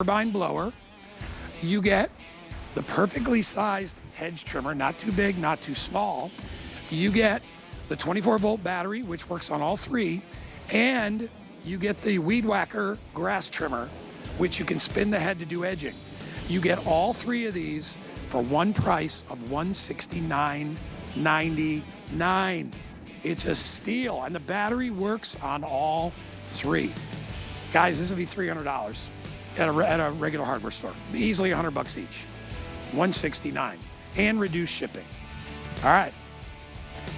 turbine blower. You get the perfectly sized hedge trimmer, not too big, not too small. You get the 24-volt battery, which works on all three, and you get the weed whacker grass trimmer, which you can spin the head to do edging. You get all three of these for one price of $169.99. It's a steal, and the battery works on all three. Guys, this will be $300 at a regular hardware store. Easily $100 each. $169 and reduced shipping. All right,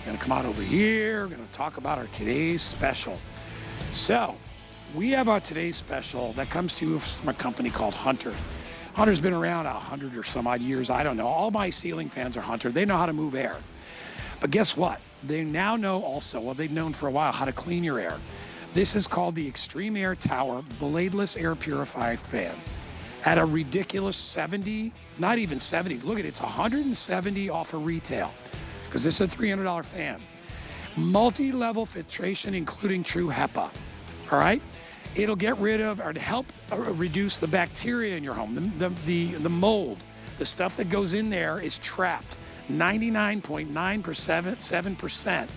gonna come on over here. We're gonna talk about our today's special. So we have our today's special that comes to you from a company called Hunter. Hunter's been around 100 or some odd years. I don't know. All my ceiling fans are Hunter. They know how to move air. But guess what? They now know also, well, they've known for a while how to clean your air. This is called the Extreme Air Tower Bladeless Air Purifier Fan. At a ridiculous 70, not even 70, look at it, it's 170 off of retail, because this is a $300 fan. Multi-level filtration, including true HEPA, all right? It'll get rid of, or to help reduce the bacteria in your home, the mold, the stuff that goes in there is trapped, 99.9%,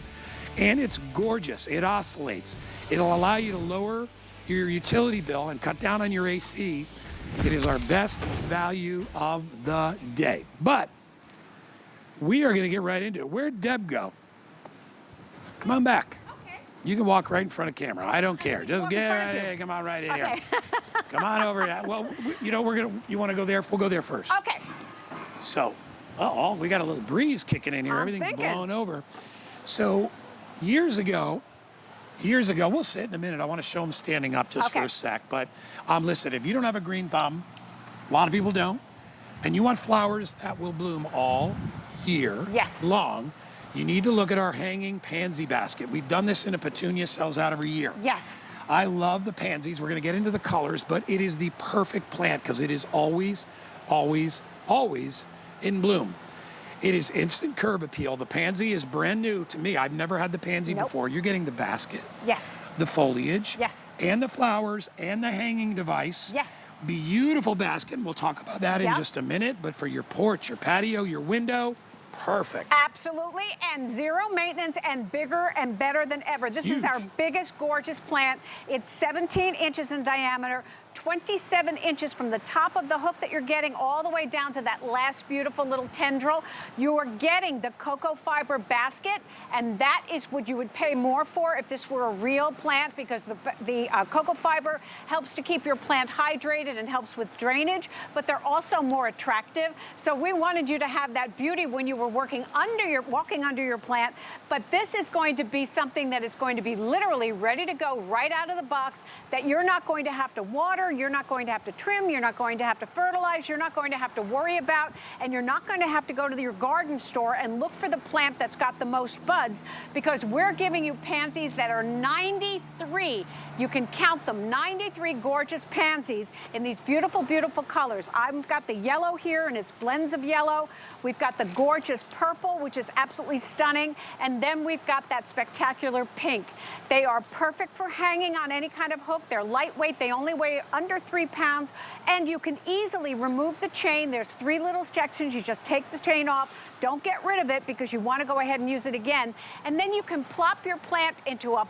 and it's gorgeous. It oscillates. It'll allow you to lower your utility bill and cut down on your AC. It is our best value of the day. But we are going to get right into it. Where'd Deb go? Come on back. Okay. You can walk right in front of camera. I don't care. Just get right in. Come on right in here. Come on over here. Well, you know, you want to go there? We'll go there first. Okay. So, we got a little breeze kicking in here. Everything's blowing over. So, years ago, we'll sit in a minute. I want to show them standing up just for a sec. But listen, if you don't have a green thumb, a lot of people don't, and you want flowers that will bloom all year long, you need to look at our hanging pansy basket. We've done this in a petunia, sells out every year. Yes. I love the pansies. We're going to get into the colors, but it is the perfect plant because it is always, always, always in bloom. It is instant curb appeal. The pansy is brand new to me. I've never had the pansy before. You're getting the basket. Yes. The foliage. Yes. And the flowers and the hanging device. Yes. Beautiful basket. And we'll talk about that in just a minute. But for your porch, your patio, your window, perfect. Absolutely, and zero maintenance and bigger and better than ever. This is our biggest, gorgeous plant. It's 17 inches in diameter, 27 inches from the top of the hook that you're getting all the way down to that last beautiful little tendril. You are getting the cocoa fiber basket, and that is what you would pay more for if this were a real plant, because the cocoa fiber helps to keep your plant hydrated and helps with drainage, but they're also more attractive. So we wanted you to have that beauty when you were walking under your plant, but this is going to be something that is going to be literally ready to go right out of the box, that you're not going to have to water, you're not going to have to trim, you're not going to have to fertilize, you're not going to have to worry about, and you're not going to have to go to your garden store and look for the plant that's got the most buds, because we're giving you pansies that are 93. You can count them, 93 gorgeous pansies in these beautiful, beautiful colors. I've got the yellow here, and it's blends of yellow. We've got the gorgeous purple, which is absolutely stunning, and then we've got that spectacular pink. They are perfect for hanging on any kind of hook. They're lightweight. They only weigh under 3 pounds, and you can easily remove the chain. There's 3 little sections. You just take the chain off. Don't get rid of it because you want to go ahead and use it again. And then you can plop your plant into a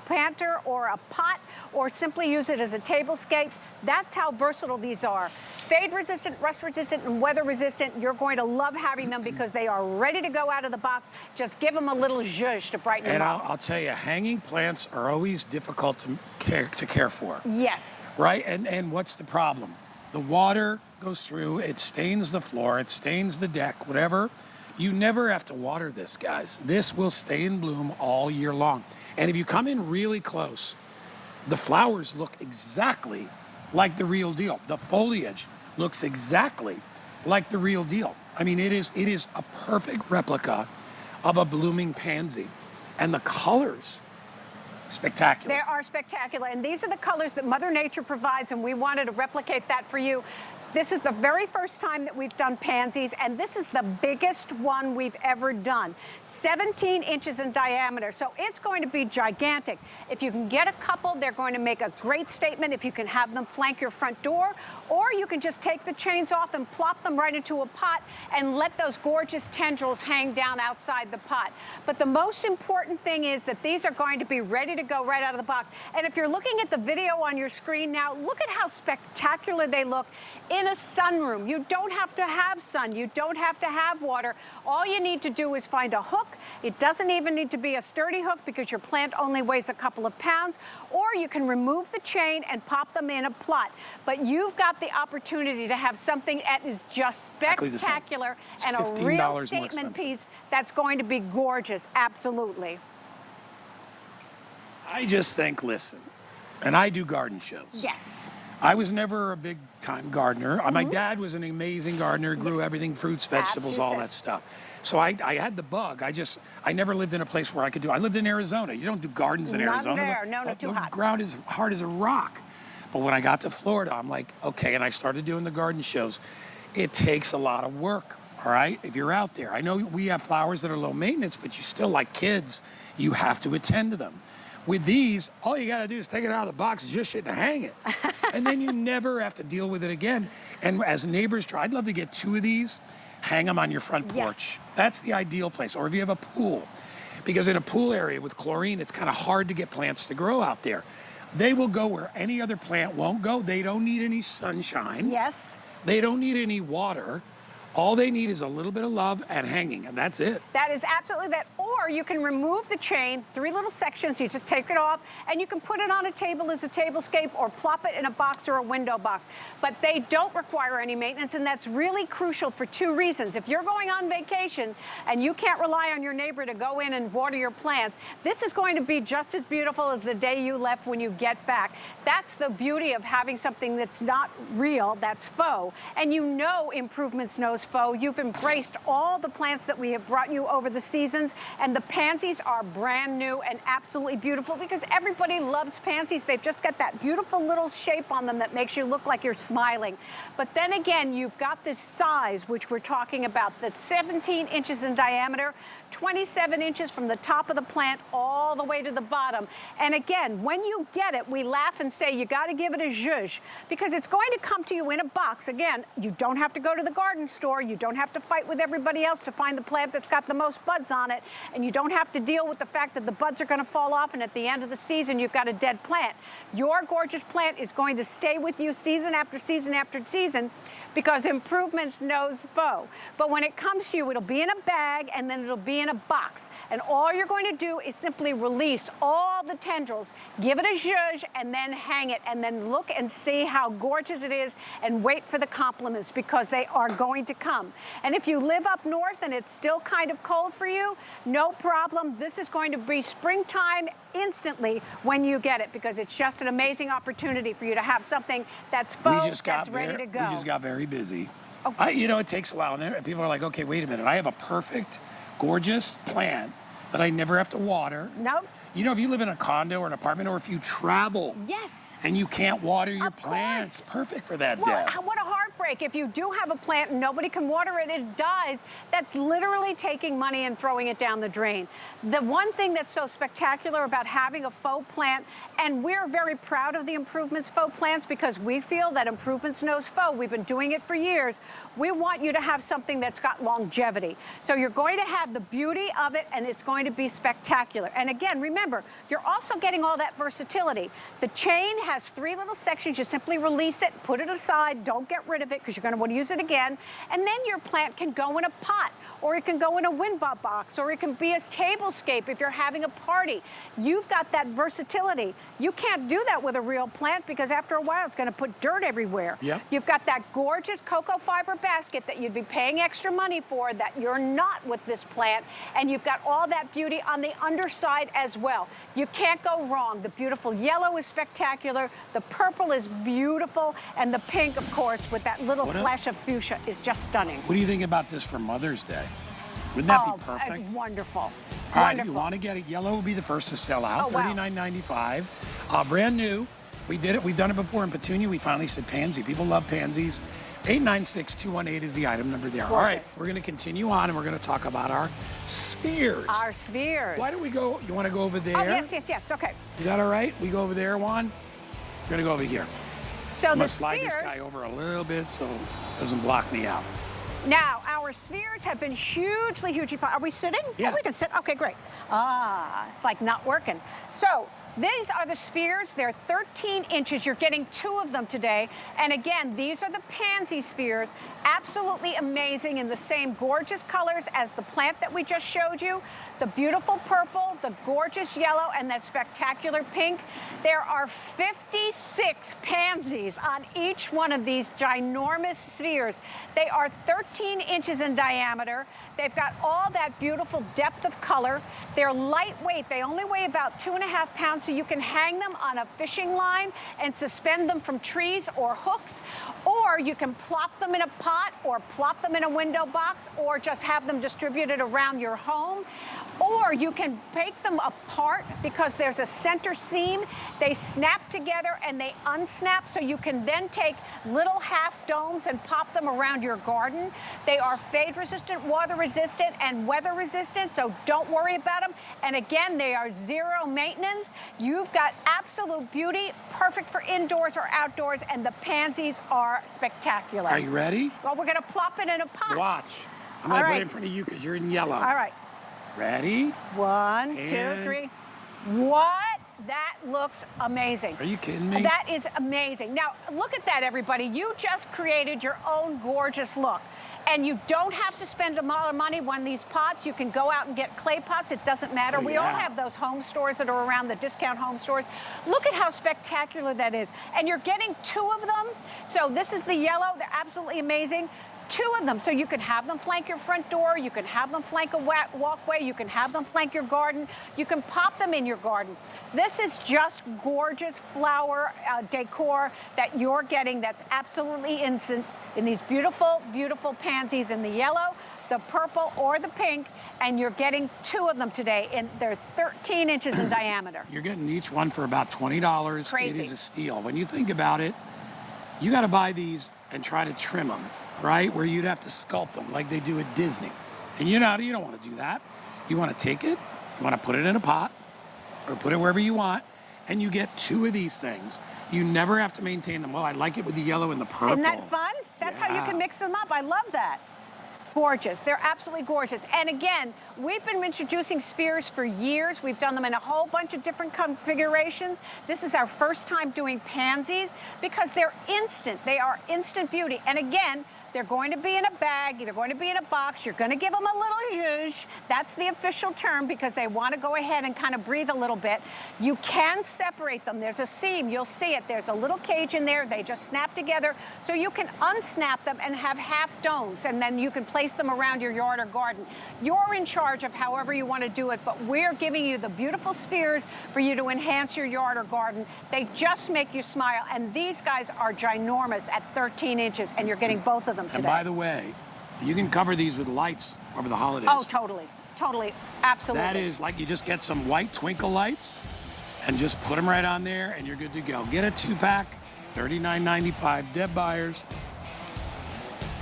planter or a pot, or simply use it as a tablescape. That's how versatile these are. Fade resistant, rust resistant, and weather resistant. You're going to love having them because they are ready to go out of the box. Just give them a little zhuzh to brighten them up. And I'll tell you, hanging plants are always difficult to care for. Yes. Right? And what's the problem? The water goes through, it stains the floor, it stains the deck, whatever. You never have to water this, guys. This will stay in bloom all year long. And if you come in really close, the flowers look exactly like the real deal. The foliage looks exactly like the real deal. I mean, it is a perfect replica of a blooming pansy. And the colors spectacular. They are spectacular, and these are the colors that Mother Nature provides, and we wanted to replicate that for you. This is the very first time that we've done pansies, and this is the biggest one we've ever done. 17 inches in diameter, so it's going to be gigantic. If you can get a couple, they're going to make a great statement if you can have them flank your front door, or you can just take the chains off and plop them right into a pot and let those gorgeous tendrils hang down outside the pot. But the most important thing is that these are going to be ready to go right out of the box. And if you're looking at the video on your screen now, look at how spectacular they look in a sunroom. You don't have to have sun. You don't have to have water. All you need to do is find a hook. It doesn't even need to be a sturdy hook because your plant only weighs a couple of pounds, or you can remove the chain and pop them in a plot. But you've got the opportunity to have something that is just spectacular and a real statement piece that's going to be gorgeous. Absolutely. I just think, listen, and I do garden shows. Yes. I was never a big time gardener. My dad was an amazing gardener, grew everything, fruits, vegetables, all that stuff. So I had the bug. I never lived in a place where I could do. I lived in Arizona. You don't do gardens in Arizona. Not there. No, too hot. The ground is hard as a rock. But when I got to Florida, I'm like, okay, and I started doing the garden shows. It takes a lot of work, all right, if you're out there. I know we have flowers that are low maintenance, but you still, like kids, you have to attend to them. With these, all you got to do is take it out of the box, just shit, and hang it. And then you never have to deal with it again. And as neighbors try, I'd love to get 2 of these, hang them on your front porch. Yes. That's the ideal place. Or if you have a pool. Because in a pool area with chlorine, it's kind of hard to get plants to grow out there. They will go where any other plant won't go. They don't need any sunshine. Yes. They don't need any water. All they need is a little bit of love and hanging, and that's it. That is absolutely that. Or you can remove the chain, 3 little sections, you just take it off, and you can put it on a table as a tablescape or plop it in a box or a window box. But they don't require any maintenance, and that's really crucial for 2 reasons. If you're going on vacation and you can't rely on your neighbor to go in and water your plants, this is going to be just as beautiful as the day you left when you get back. That's the beauty of having something that's not real, that's faux. And you know Improvements knows Faux. You've embraced all the plants that we have brought you over the seasons, and the pansies are brand new and absolutely beautiful because everybody loves pansies. They've just got that beautiful little shape on them that makes you look like you're smiling. But then again, you've got this size, which we're talking about, that's 17 inches in diameter, 27 inches from the top of the plant all the way to the bottom. And again, when you get it, we laugh and say you got to give it a zhuzh because it's going to come to you in a box. Again, you don't have to go to the garden store. You don't have to fight with everybody else to find the plant that's got the most buds on it. And you don't have to deal with the fact that the buds are going to fall off and at the end of the season you've got a dead plant. Your gorgeous plant is going to stay with you season after season after season because Improvements knows Faux. But when it comes to you, it'll be in a bag and then it'll be in a box. And all you're going to do is simply release all the tendrils, give it a zhuzh, and then hang it. And then look and see how gorgeous it is and wait for the compliments because they are going to come. And if you live up north and it's still kind of cold for you, no problem. This is going to be springtime instantly when you get it because it's just an amazing opportunity for you to have something that's faux, that's ready to go. We just got very busy. Okay. You know, it takes a while. And people are like, okay, wait a minute. I have a perfect, gorgeous plant that I never have to water. Nope. You know, if you live in a condo or an apartment or if you travel. Yes. And you can't water your plants. Perfect for that day. What a heartbreak. If you do have a plant and nobody can water it, it dies. That's literally taking money and throwing it down the drain. The one thing that's so spectacular about having a faux plant, and we're very proud of the Improvements faux plants because we feel that Improvements knows Faux. We've been doing it for years. We want you to have something that's got longevity. So you're going to have the beauty of it and it's going to be spectacular. And again, remember, you're also getting all that versatility. The chain has 3 little sections. You simply release it, put it aside, don't get rid of it because you're going to want to use it again. And then your plant can go in a pot, or it can go in a window box, or it can be a tablescape if you're having a party. You've got that versatility. You can't do that with a real plant because after a while it's going to put dirt everywhere. Yep. You've got that gorgeous cocoa fiber basket that you'd be paying extra money for that you're not with this plant, and you've got all that beauty on the underside as well. You can't go wrong. The beautiful yellow is spectacular. The purple is beautiful. And the pink, of course, with that little flash of fuchsia is just stunning. What do you think about this for Mother's Day? Wouldn't that be perfect? It's wonderful. All right, if you want to get it, yellow will be the first to sell out. Oh, wow. $39.95. Brand new. We did it. We've done it before in petunia. We finally said pansy. People love pansies. 896-218 is the item number there. All right, we're going to continue on, and we're going to talk about our spheres. Our spheres. Why don't we go? You want to go over there? Oh, yes. Okay. Is that all right? We go over there, Juan? We're going to go over here. So I'm the going to slide spheres, this guy over a little bit so it doesn't block me out. Now, our spheres have been hugely popular. Are we sitting? Yeah. Oh, we can sit. Okay, great. It's like not working. So these are the spheres. They're 13 inches. You're getting 2 of them today. And again, these are the pansy spheres. Absolutely amazing in the same gorgeous colors as the plant that we just showed you. The beautiful purple, the gorgeous yellow, and that spectacular pink. There are 56 pansies on each one of these ginormous spheres. They are 13 inches in diameter. They've got all that beautiful depth of color. They're lightweight. They only weigh about 2.5 pounds, so you can hang them on a fishing line and suspend them from trees or hooks, or you can plop them in a pot or plop them in a window box or just have them distributed around your home. Or you can break them apart because there's a center seam. They snap together and they unsnap, so you can then take little half domes and pop them around your garden. They are fade resistant, water resistant, and weather resistant, so don't worry about them. And again, they are zero maintenance. You've got absolute beauty, perfect for indoors or outdoors, and the pansies are spectacular. Are you ready? Well, we're gonna plop it in a pot. Watch. I'm gonna put it in front of you because you're in yellow. All right. Ready? 1, 2, 3. What? That looks amazing. Are you kidding me? That is amazing. Now, look at that, everybody. You just created your own gorgeous look. And you don't have to spend a lot of money on these pots. You can go out and get clay pots. It doesn't matter. Oh, We yeah. all have those home stores that are around, the discount home stores. Look at how spectacular that is. And you're getting 2 of them. So this is the yellow. They're absolutely amazing. 2 of them, so you can have them flank your front door, you can have them flank a walkway, you can have them flank your garden, you can pop them in your garden. This is just gorgeous flower decor that you're getting that's absolutely instant in these beautiful, beautiful pansies in the yellow, the purple, or the pink, and you're getting 2 of them today, and they're 13 inches in diameter. You're getting each one for about $20. Crazy. It is a steal. When you think about it, you got to buy these and try to trim them, right? Where you'd have to sculpt them like they do at Disney. And you don't want to do that. You want to take it, you want to put it in a pot, or put it wherever you want, and you get 2 of these things. You never have to maintain them. Well, I like it with the yellow and the purple. Isn't that fun? That's how you can mix them up. I love that. Gorgeous. They're absolutely gorgeous. And again, we've been introducing spheres for years. We've done them in a whole bunch of different configurations. This is our first time doing pansies because they're instant. They are instant beauty. And again, they're going to be in a bag, they're going to be in a box, you're going to give them a little zhuzh. That's the official term because they want to go ahead and kind of breathe a little bit. You can separate them. There's a seam, you'll see it. There's a little cage in there. They just snap together. So you can unsnap them and have half domes, and then you can place them around your yard or garden. You're in charge of however you want to do it, but we're giving you the beautiful spheres for you to enhance your yard or garden. They just make you smile, and these guys are ginormous at 13 inches, and you're getting both of them today. And by the way, you can cover these with lights over the holidays. Oh, totally. Totally. Absolutely. That is like you just get some white twinkle lights and just put them right on there and you're good to go. Get a 2-pack, $39.95. Deb Byers.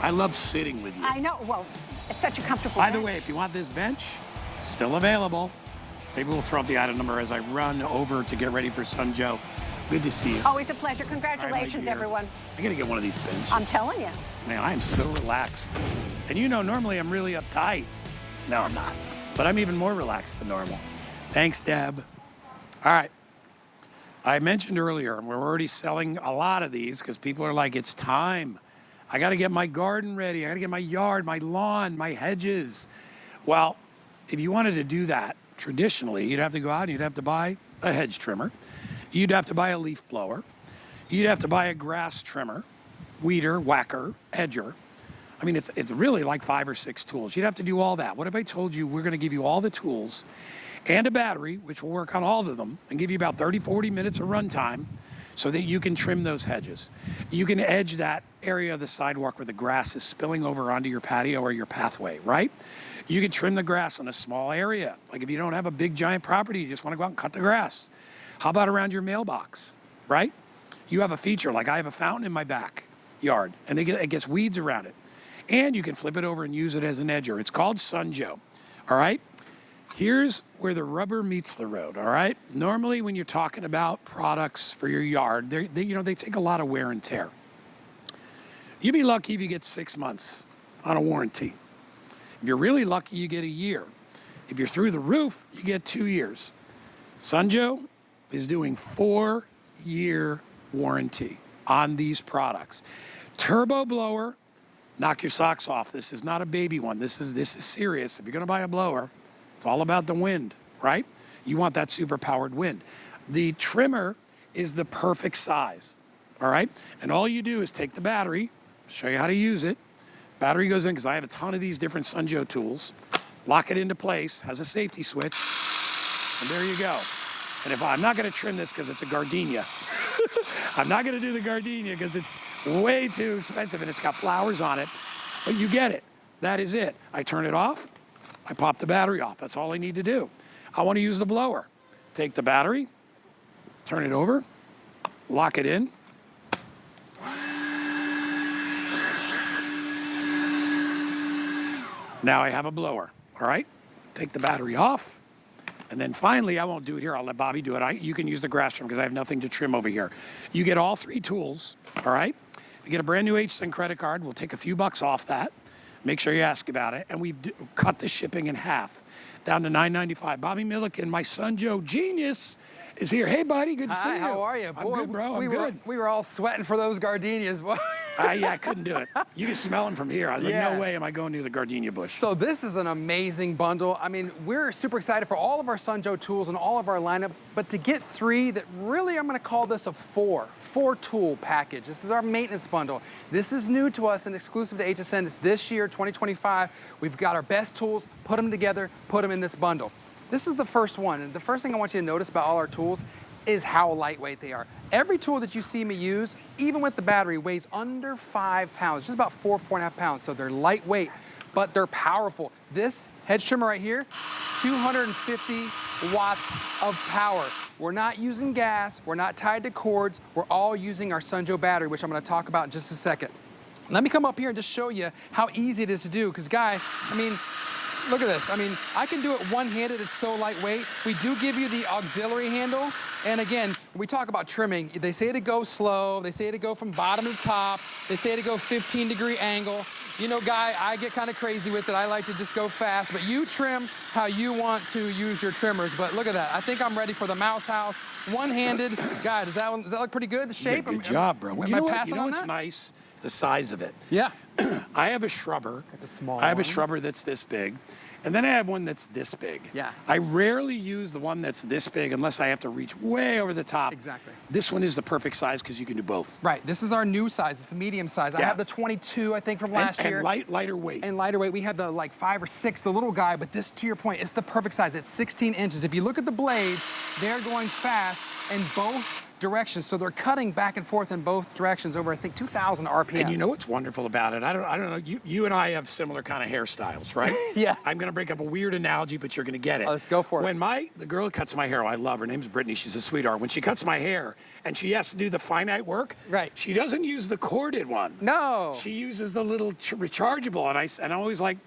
I love sitting with you. I know. Well, it's such a comfortable By the bench. way, if you want this bench, still available. Maybe we'll throw up the item number as I run over to get ready for SunJoe. Good to see you. Always a pleasure. Congratulations, dear. everyone. I gotta get one of these benches. I'm telling you. Man, I am so relaxed. And normally I'm really uptight. No, I'm not. But I'm even more relaxed than normal. Thanks, Deb. All right. I mentioned earlier, and we're already selling a lot of these because people are like, it's time. I got to get my garden ready. I got to get my yard, my lawn, my hedges. Well, if you wanted to do that traditionally, you'd have to go out and you'd have to buy a hedge trimmer. You'd have to buy a leaf blower. You'd have to buy a grass trimmer, weeder, whacker, edger. I mean, it's really like 5 or 6 tools. You'd have to do all that. What if I told you we're going to give you all the tools and a battery, which will work on all of them, and give you about 30, 40 minutes of run time so that you can trim those hedges. You can edge that area of the sidewalk where the grass is spilling over onto your patio or your pathway, right? You can trim the grass on a small area. Like if you don't have a big giant property, you just want to go out and cut the grass. How about around your mailbox, right? You have a feature, like I have a fountain in my backyard, and it gets weeds around it. And you can flip it over and use it as an edger. It's called SunJoe, all right? Here's where the rubber meets the road, all right? Normally when you're talking about products for your yard, they take a lot of wear and tear. You'd be lucky if you get 6 months on a warranty. If you're really lucky, you get a year. If you're through the roof, you get 2 years. SunJoe is doing 4-year warranty on these products. Turbo blower, knock your socks off. This is not a baby one. This is serious. If you're gonna buy a blower, it's all about the wind, right? You want that super powered wind. The trimmer is the perfect size, all right? And all you do is take the battery, show you how to use it. Battery goes in, because I have a ton of these different SunJoe tools. Lock it into place, has a safety switch, and there you go. And if I'm not gonna trim this because it's a gardenia. I'm not gonna do the gardenia because it's way too expensive and it's got flowers on it, but you get it. That is it. I turn it off, I pop the battery off. That's all I need to do. I wanna use the blower. Take the battery, turn it over, lock it in. Now I have a blower, all right? Take the battery off. And then finally, I won't do it here. I'll let Bobby do it. You can use the grass trim because I have nothing to trim over here. You get all 3 tools, all right? If you get a brand new HSN credit card, we'll take a few bucks off that. Make sure you ask about it. And we've cut the shipping in half, down to $9.95. Bobby Milliken, my SunJoe genius, is here. Hey, buddy, good to see you. Hi, how are you? I'm good, bro. I'm good. We were all sweating for those gardenias, boy. Yeah, I couldn't do it. You can smell them from here. I was like, no way am I going near the gardenia bush. So this is an amazing bundle. I mean, we're super excited for all of our SunJoe tools and all of our lineup, but to get 3 that really, I'm gonna call this a 4-tool package. This is our maintenance bundle. This is new to us and exclusive to HSN. It's this year, 2025. We've got our best tools, put them together, put them in this bundle. This is the first one, and the first thing I want you to notice about all our tools is how lightweight they are. Every tool that you see me use, even with the battery, weighs under 5 pounds, just about 4.5 pounds. So they're lightweight, but they're powerful. This hedge trimmer right here, 250 watts of power. We're not using gas, we're not tied to cords, we're all using our SunJoe battery, which I'm gonna talk about in just a second. Let me come up here and just show you how easy it is to do, because Guy, I mean, look at this. I mean, I can do it one-handed. It's so lightweight. We do give you the auxiliary handle. And again, when we talk about trimming, they say to go slow. They say to go from bottom to top. They say to go 15-degree angle. You know, Guy, I get kind of crazy with it. I like to just go fast. But you trim how you want to use your trimmers. But look at that. I think I'm ready for the mouse house. One-handed. Guy, does that look pretty good, the shape? Good job, bro. Am I passing on what's that? nice? The size of it. Yeah. I have a shrubber. Got the small I have a ones. shrubber that's this big. And then I have one that's this big. Yeah. I rarely use the one that's this big unless I have to reach way over the top. Exactly. This one is the perfect size because you can do both. Right. This is our new size. It's a medium size. I have the 22, I think, from last year. And lighter weight. And lighter weight. We had the like 5 or 6, the little guy, but this, to your point, it's the perfect size. It's 16 inches. If you look at the blades, they're going fast in both directions. So they're cutting back and forth in both directions over, I think, 2,000 RPM. And you know what's wonderful about it? I don't know. You and I have similar kind of hairstyles, right? Yes. I'm going to break up a weird analogy, but you're going to get it. Oh, let's go for it. When the girl who cuts my hair, I love her name's Brittany. She's a sweetheart. When she cuts my hair and she has to do the finite work, right, she doesn't use the corded one. No. She uses the little rechargeable, and I'm always like,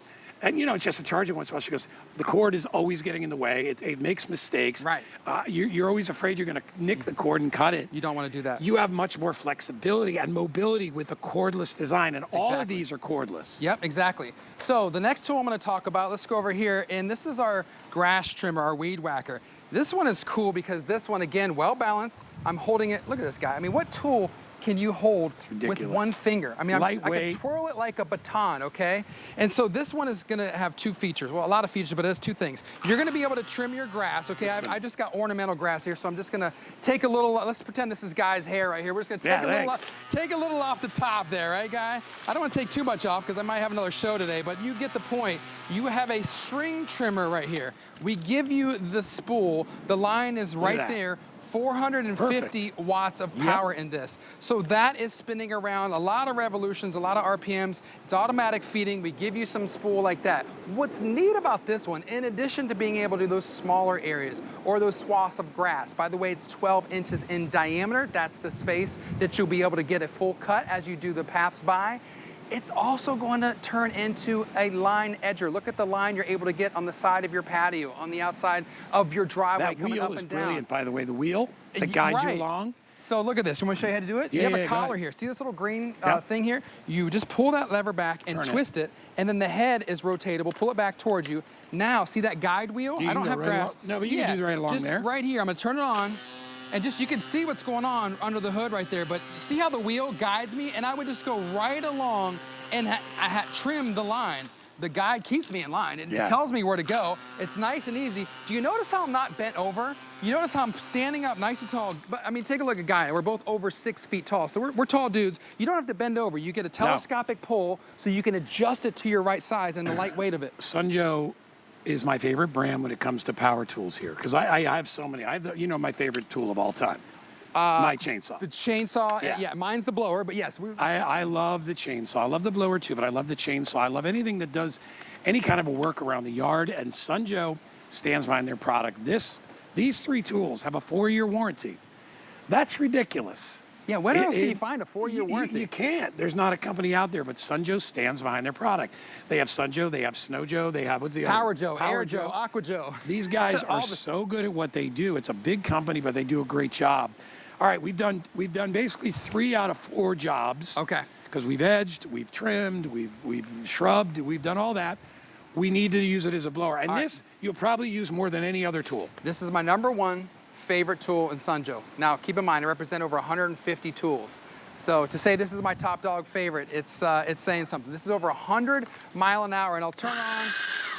and you know, it's just a charger once in a while. She goes, the cord is always getting in the way. It makes mistakes. Right. You're always afraid you're going to nick the cord and cut it. You don't want to do that. You have much more flexibility and mobility with a cordless design, and all of these are cordless. Yep, exactly. So the next tool I'm going to talk about, let's go over here, and this is our grass trimmer, our weed whacker. This one is cool because this one, again, well balanced. I'm holding it. Look at this guy. I mean, what tool can you hold with one finger? I mean, I can twirl it like a baton, okay? And so this one is gonna have 2 features. Well, a lot of features, but it has 2 things. You're gonna be able to trim your grass, okay? I just got ornamental grass here, so I'm just gonna take a little, let's pretend this is Guy's hair right here. We're just gonna take a little off the top there, right, Guy? I don't wanna take too much off because I might have another show today, but you get the point. You have a string trimmer right here. We give you the spool. The line is right there. 450 watts of power in this. So that is spinning around, a lot of revolutions, a lot of RPMs. It's automatic feeding. We give you some spool like that. What's neat about this one, in addition to being able to do those smaller areas or those swaths of grass, by the way, it's 12 inches in diameter. That's the space that you'll be able to get a full cut as you do the paths by. It's also going to turn into a line edger. Look at the line you're able to get on the side of your patio, on the outside of your driveway, coming up and down. That wheel is brilliant, by the way. The wheel that guides you along. So look at this. You want to show you how to do it? Yeah, you have a collar here. See this little green thing here? You just pull that lever back and twist it, and then the head is rotatable. Pull it back towards you. Now, see that guide wheel? I don't have grass. No, but you can do it right along just there. Right here. I'm going to turn it on. And just, you can see what's going on under the hood right there, but see how the wheel guides me? And I would just go right along and I had trimmed the line. The guide keeps me in line. It tells me where to go. It's nice and easy. Do you notice how I'm not bent over? You notice how I'm standing up nice and tall? But I mean, take a look at Guy. We're both over 6 feet tall. So we're tall dudes. You don't have to bend over. You get a telescopic pull so you can adjust it to your right size and the light weight of it. SunJoe is my favorite brand when it comes to power tools here, because I have so many. I have, my favorite tool of all time, my chainsaw. The chainsaw, yeah, mine's the blower, but yes. I love the chainsaw. I love the blower too, but I love the chainsaw. I love anything that does any kind of a work around the yard, and SunJoe stands behind their product. These 3 tools have a 4-year warranty. That's ridiculous. Yeah, when else can you find a 4-year warranty? You can't. There's not a company out there, but SunJoe stands behind their product. They have SunJoe, they have SnowJoe, they have, what's the Power other? Joe, Air Joe, Aqua Joe. These guys are so good at what they do. It's a big company, but they do a great job. All right, we've done basically 3 out of 4 jobs. Okay. Because we've edged, we've trimmed, we've shrubbed, we've done all that. We need to use it as a blower. And this, you'll probably use more than any other tool. This is my #1 favorite tool in SunJoe. Now, keep in mind, I represent over 150 tools. So to say this is my top dog favorite, it's saying something. This is over 100 mile an hour, and I'll turn on,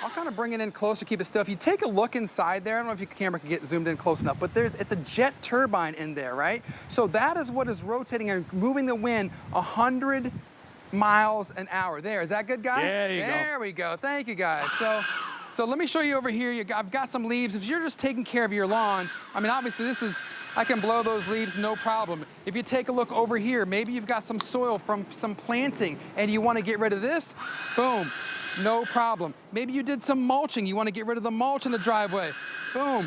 I'll kind of bring it in closer, keep it still. If you take a look inside there, I don't know if your camera can get zoomed in close enough, but it's a jet turbine in there, right? So that is what is rotating and moving the wind 100 miles an hour. There, is that good, Guy? There we go. Thank you, guys. So let me show you over here. I've got some leaves. If you're just taking care of your lawn, I mean, obviously I can blow those leaves, no problem. If you take a look over here, maybe you've got some soil from some planting and you want to get rid of this, boom, no problem. Maybe you did some mulching. You want to get rid of the mulch in the driveway, boom,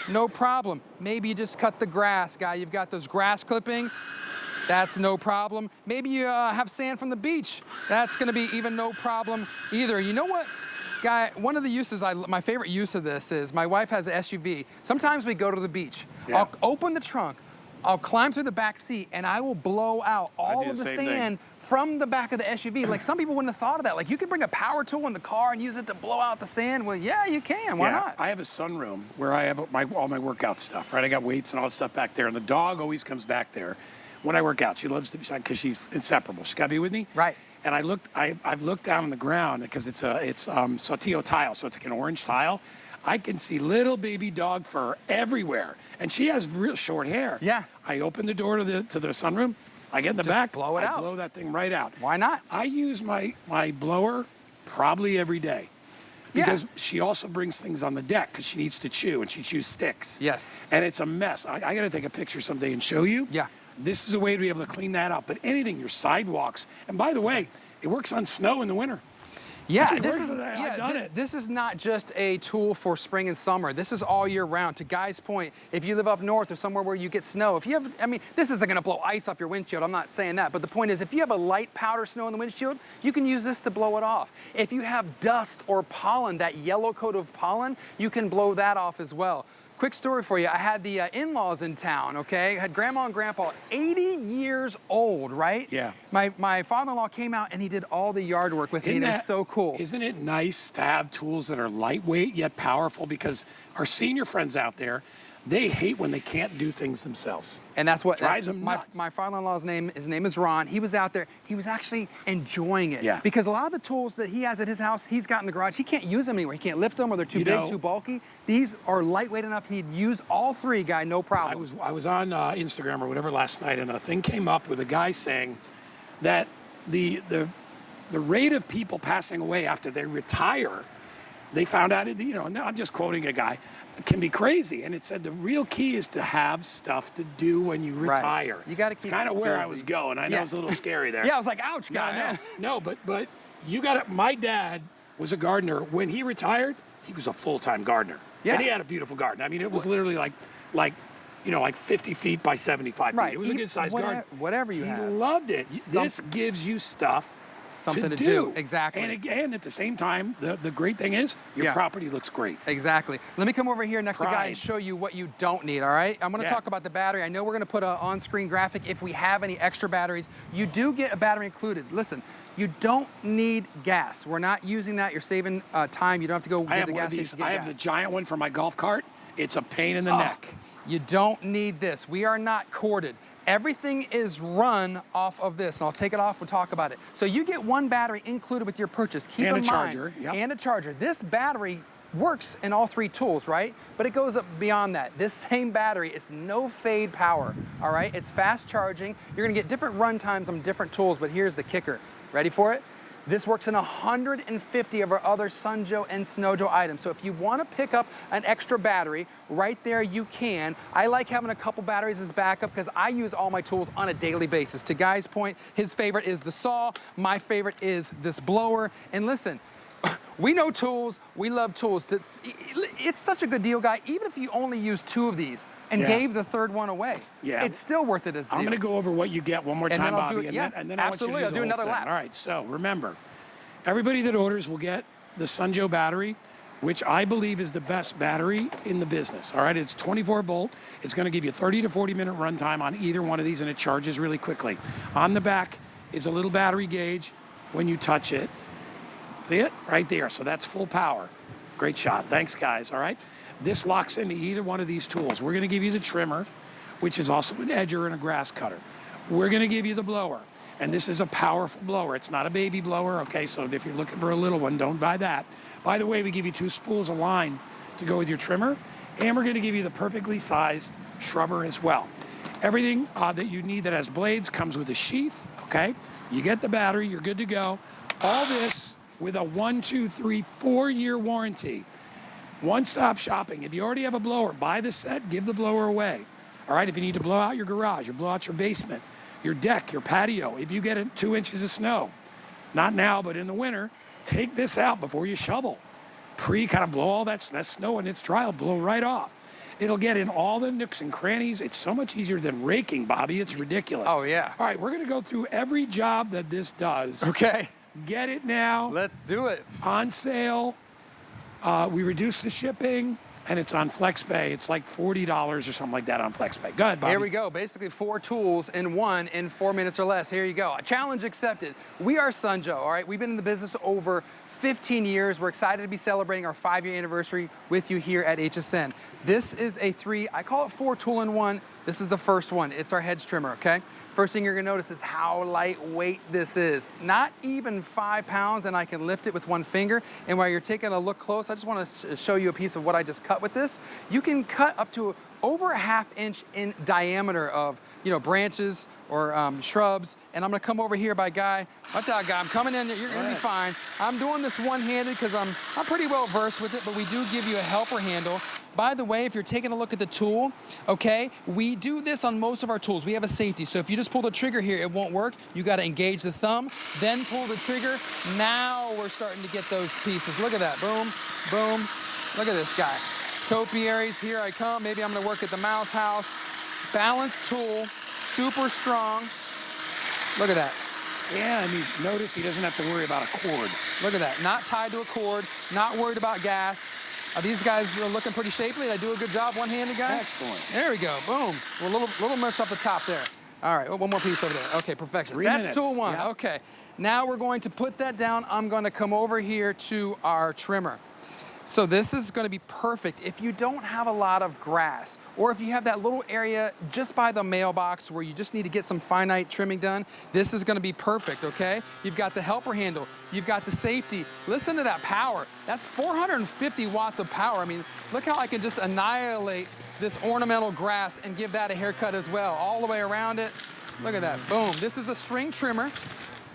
no problem. Maybe you just cut the grass, Guy. You've got those grass clippings. That's no problem. Maybe you have sand from the beach. That's going to be even no problem either. You know what? Guy, one of the uses, my favorite use of this is my wife has an SUV. Sometimes we go to the beach. I'll open the trunk, I'll climb through the back seat, and I will blow out all of the sand from the back of the SUV. Like, some people wouldn't have thought of that. Like, you can bring a power tool in the car and use it to blow out the sand. Well, yeah, you can. Why not? I have a sunroom where I have all my workout stuff, right? I got weights and all that stuff back there, and the dog always comes back there when I work out. She loves to be, because she's inseparable. She's got to be with me. Right. And I've looked down on the ground because it's Sautillo tile, so it's like an orange tile. I can see little baby dog fur everywhere, and she has real short hair. Yeah. I open the door to the sunroom. I get in the back. Blow it out. I blow that thing right out. Why not? I use my blower probably every day, because she also brings things on the deck because she needs to chew, and she chews sticks. Yes. And it's a mess. I got to take a picture someday and show you. Yeah. This is a way to be able to clean that up. But anything, your sidewalks, and by the way, it works on snow in the winter. Yeah, I've done it. This is not just a tool for spring and summer. This is all year round. To Guy's point, if you live up north or somewhere where you get snow, if you have, I mean, this isn't going to blow ice off your windshield. I'm not saying that. But the point is, if you have a light powder snow in the windshield, you can use this to blow it off. If you have dust or pollen, that yellow coat of pollen, you can blow that off as well. Quick story for you. I had the in-laws in town, okay? I had grandma and grandpa, 80 years old, right? Yeah. My father-in-law came out and he did all the yard work with me, and it's so cool. Isn't it nice to have tools that are lightweight yet powerful? Because our senior friends out there, they hate when they can't do things themselves. And that's what drives them nuts. My father-in-law's his name is Ron. He was out there. He was actually enjoying it. Yeah. Because a lot of the tools that he has at his house, he's got in the garage. He can't use them anywhere. He can't lift them, or they're too big, too bulky. These are lightweight enough. He'd use all 3, Guy, no problem. I was on Instagram or whatever last night, and a thing came up with a guy saying that the rate of people passing away after they retire they found out, you know, and I'm just quoting a guy, it can be crazy. And it said the real key is to have stuff to do when you retire. You got to keep kind of where I busy. was going. I know it's a little scary there. Yeah, I was like, ouch, guy. No, no, but you got to, my dad was a gardener. When he retired, he was a full-time gardener. Yeah. And he had a beautiful garden. I mean, it was literally like, you know, like 50 feet by 75 feet. It was a good-sized garden. Whatever you have. He loved it. This gives you stuff something to do. Exactly. And again, at the same time, the great thing is your property looks great. Exactly. Let me come over here next to Guy and show you what you don't need, all right? I'm going to talk about the battery. I know we're going to put an on-screen graphic if we have any extra batteries. You do get a battery included. Listen, you don't need gas. We're not using that. You're saving time. You don't have to go get the gas station. I have the giant one for my golf cart. It's a pain in the neck. You don't need this. We are not corded. Everything is run off of this, and I'll take it off, we'll talk about it. So you get one battery included with your purchase. Keep in mind, charger. And a charger. This battery works in all three tools, right? But it goes up beyond that. This same battery, it's no fade power, all right? It's fast charging. You're gonna get different run times on different tools, but here's the kicker. Ready for it? This works in 150 of our other SunJoe and SnowJoe items. So if you want to pick up an extra battery, right there you can. I like having a couple batteries as backup because I use all my tools on a daily basis. To Guy's point, his favorite is the saw. My favorite is this blower. And listen, we know tools. We love tools. It's such a good deal, Guy. Even if you only use 2 of these and gave the third one away, it's still worth it as a deal. I'm going to go over what you get one more time, Bobby, and then I want you to do another lap. All right, so remember, everybody that orders will get the SunJoe battery, which I believe is the best battery in the business. All right, it's 24 volt. It's going to give you 30 to 40 minute runtime on either one of these, and it charges really quickly. On the back is a little battery gauge. When you touch it, see it? Right there. So that's full power. Great shot. Thanks, guys. All right. This locks into either one of these tools. We're going to give you the trimmer, which is also an edger and a grass cutter. We're going to give you the blower. And this is a powerful blower. It's not a baby blower, okay? So if you're looking for a little one, don't buy that. By the way, we give you 2 spools of line to go with your trimmer. And we're going to give you the perfectly sized shrubber as well. Everything that you need that has blades comes with a sheath, okay? You get the battery. You're good to go. All this with a 1, 2, 3, 4-year warranty. One-stop shopping. If you already have a blower, buy the set, give the blower away. All right, if you need to blow out your garage or blow out your basement, your deck, your patio, if you get 2 inches of snow, not now, but in the winter, take this out before you shovel. Kind of blow all that snow and it's dry, it'll blow right off. It'll get in all the nooks and crannies. It's so much easier than raking, Bobby. It's ridiculous. Oh, yeah. All right, we're going to go through every job that this does. Okay. Get it now. Let's do it. On sale. We reduced the shipping, and it's on FlexPay. It's like $40 or something like that on FlexPay. Go ahead, Bobby. Here we go. Basically 4 tools in one in 4 minutes or less. Here you go. Challenge accepted. We are SunJoe, all right? We've been in the business over 15 years. We're excited to be celebrating our 5-year anniversary with you here at HSN. This is a 3, I call it 4 tool in one. This is the first one. It's our hedge trimmer, okay? First thing you're gonna notice is how lightweight this is. Not even 5 pounds, and I can lift it with one finger. And while you're taking a look close, I just wanna show you a piece of what I just cut with this. You can cut up to over a ½ inch in diameter of, branches or shrubs. And I'm gonna come over here by Guy. Watch out, Guy, I'm coming in, you're gonna be fine. I'm doing this one-handed because I'm pretty well versed with it, but we do give you a helper handle. By the way, if you're taking a look at the tool, okay, we do this on most of our tools. We have a safety, so if you just pull the trigger here, it won't work. You gotta engage the thumb, then pull the trigger. Now we're starting to get those pieces. Look at that, boom, boom. Look at this guy. Topiaries, here I come. Maybe I'm gonna work at the mouse house. Balanced tool, super strong. Look at that. Yeah, and notice he doesn't have to worry about a cord. Look at that, not tied to a cord, not worried about gas. These guys are looking pretty shapely. They do a good job, one-handed guy. Excellent. There we go, boom. A little mush off the top there. All right, one more piece over there. Okay, perfection. 3 That's minutes. tool 1, Yep. okay. Now we're going to put that down. I'm gonna come over here to our trimmer. So this is gonna be perfect if you don't have a lot of grass, or if you have that little area just by the mailbox where you just need to get some finite trimming done. This is gonna be perfect, okay? You've got the helper handle, you've got the safety. Listen to that power. That's 450 watts of power. I mean, look how I can just annihilate this ornamental grass and give that a haircut as well, all the way around it. Look at that, boom. This is a string trimmer.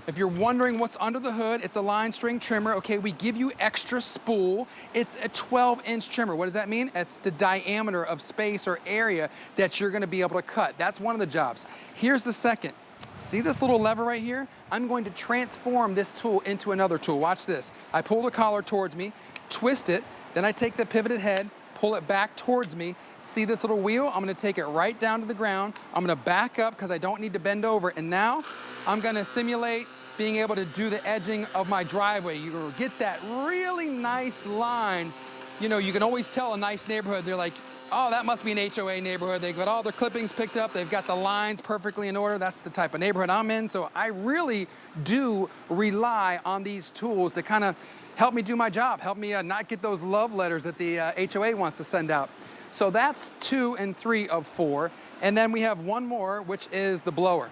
If you're wondering what's under the hood, it's a line string trimmer. Okay, we give you extra spool. It's a 12-inch trimmer. What does that mean? It's the diameter of space or area that you're gonna be able to cut. That's one of the jobs. Here's the second. See this little lever right here? I'm going to transform this tool into another tool. Watch this. I pull the collar towards me, twist it, then I take the pivoted head, pull it back towards me. See this little wheel? I'm gonna take it right down to the ground. I'm gonna back up because I don't need to bend over. And now I'm gonna simulate being able to do the edging of my driveway. You're gonna get that really nice line. You know, you can always tell a nice neighborhood. They're like, oh, that must be an HOA neighborhood. They've got all their clippings picked up. They've got the lines perfectly in order. That's the type of neighborhood I'm in. So I really do rely on these tools to kind of help me do my job, help me not get those love letters that the HOA wants to send out. So that's 2 and 3 of 4. And then we have one more, which is the blower.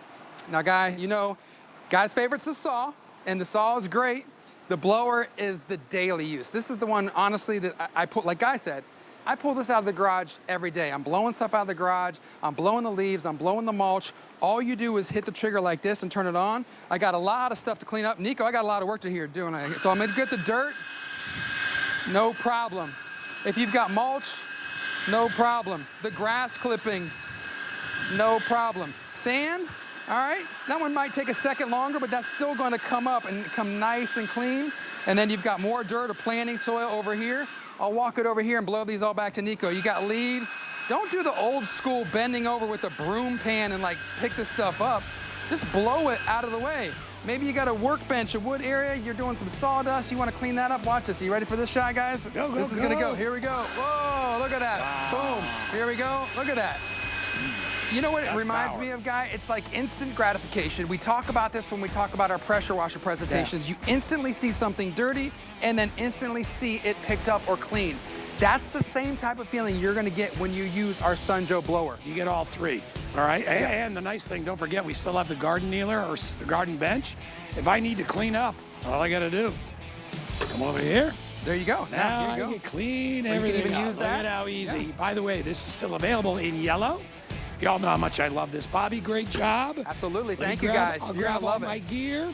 Now, you know, guy's favorite's the saw, and the saw is great. The blower is the daily use. This is the one, honestly, that I put, like Guy said, I pull this out of the garage every day. I'm blowing stuff out of the garage. I'm blowing the leaves. I'm blowing the mulch. All you do is hit the trigger like this and turn it on. I got a lot of stuff to clean up. Nico, I got a lot of work to here doing it. So I'm gonna get the dirt, no problem. If you've got mulch, no problem. The grass clippings, no problem. Sand, all right, that one might take a second longer, but that's still gonna come up and come nice and clean. And then you've got more dirt or planting soil over here. I'll walk it over here and blow these all back to Nico. You got leaves. Don't do the old school bending over with a broom pan and like pick this stuff up. Just blow it out of the way. Maybe you got a workbench, a wood area, you're doing some sawdust, you want to clean that up. Watch this. Are you ready for this shot, guys? Go, this is gonna go. Here we go. Whoa, look at that. Wow. Boom. Here we go. Look at that. You know what it reminds me of, Guy? It's like instant gratification. We talk about this when we talk about our pressure washer presentations. Yeah. You instantly see something dirty and then instantly see it picked up or clean. That's the same type of feeling you're gonna get when you use our SunJoe blower. You get all 3, all right? Yeah. And the nice thing, don't forget, we still have the garden kneeler or the garden bench. If I need to clean up, all I gotta do, come over here. There you go. Now you can clean everything up. Use that. Look at how easy. Yeah. By the way, this is still available in yellow. Y'all know how much I love this. Bobby, great job. Absolutely. Thank you, guys. I'll grab all my gear.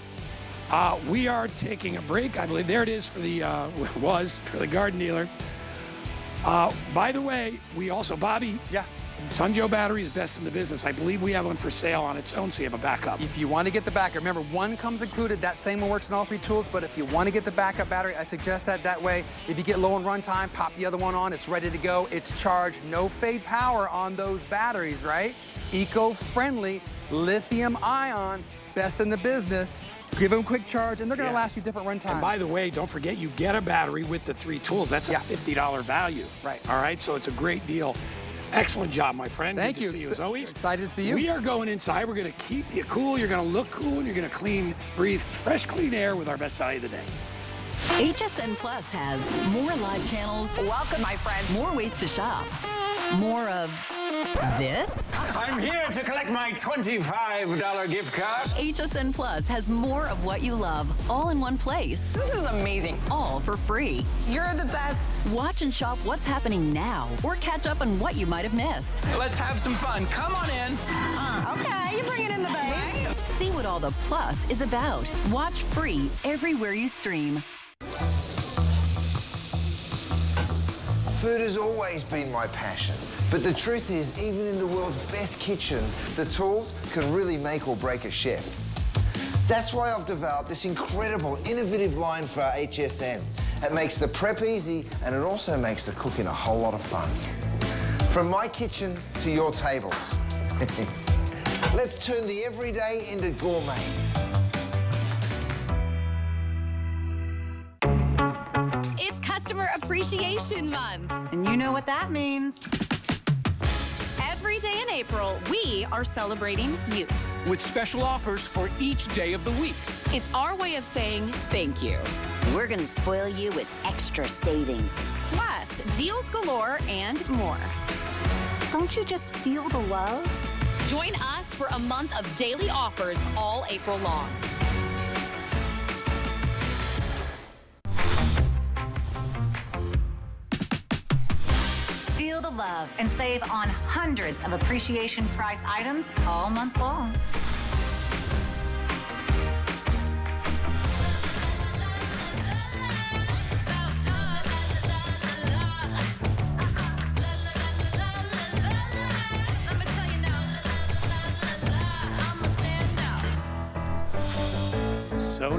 We are taking a break. I believe there it is for the for the garden dealer. By the way, we also, Bobby. Yeah. SunJoe battery is best in the business. I believe we have one for sale on its own, so you have a backup. If you want to get the backup, remember one comes included. That same one works in all 3 tools, but if you want to get the backup battery, I suggest that way. If you get low on run time, pop the other one on. It's ready to go. It's charged. No fade power on those batteries, right? Eco-friendly, lithium ion, best in the business. Give them a quick charge, and they're going to last you different run times. And by the way, don't forget, you get a battery with the 3 tools. That's a $50 value. Right. All right, so it's a great deal. Excellent job, my friend. Thank you. Good to see you as always. Excited to see you. We are going inside. We're going to keep you cool. You're going to look cool, and you're going to breathe fresh, clean air with our best value of the day. HSN Plus has more live channels. Welcome, my friends. More ways to shop. More of this. I'm here to collect my $25 gift card. HSN Plus has more of what you love, all in one place. This is amazing. All for free. You're the best. Watch and shop what's happening now, or catch up on what you might have missed. Let's have some fun. Come on in. Okay, you bring it in the base. See what all the plus is about. Watch free everywhere you stream. Food has always been my passion, but the truth is, even in the world's best kitchens, the tools can really make or break a chef. That's why I've developed this incredible, innovative line for HSN. It makes the prep easy, and it also makes the cooking a whole lot of fun. From my kitchens to your tables. Let's turn the everyday into gourmet. It's Customer Appreciation Month. And you know what that means. Every day in April, we are celebrating you. With special offers for each day of the week. It's our way of saying thank you. We're gonna spoil you with extra savings. Plus, deals galore and more. Don't you just feel the love? Join us for a month of daily offers all April long. Feel the love and save on hundreds of appreciation price items all month long.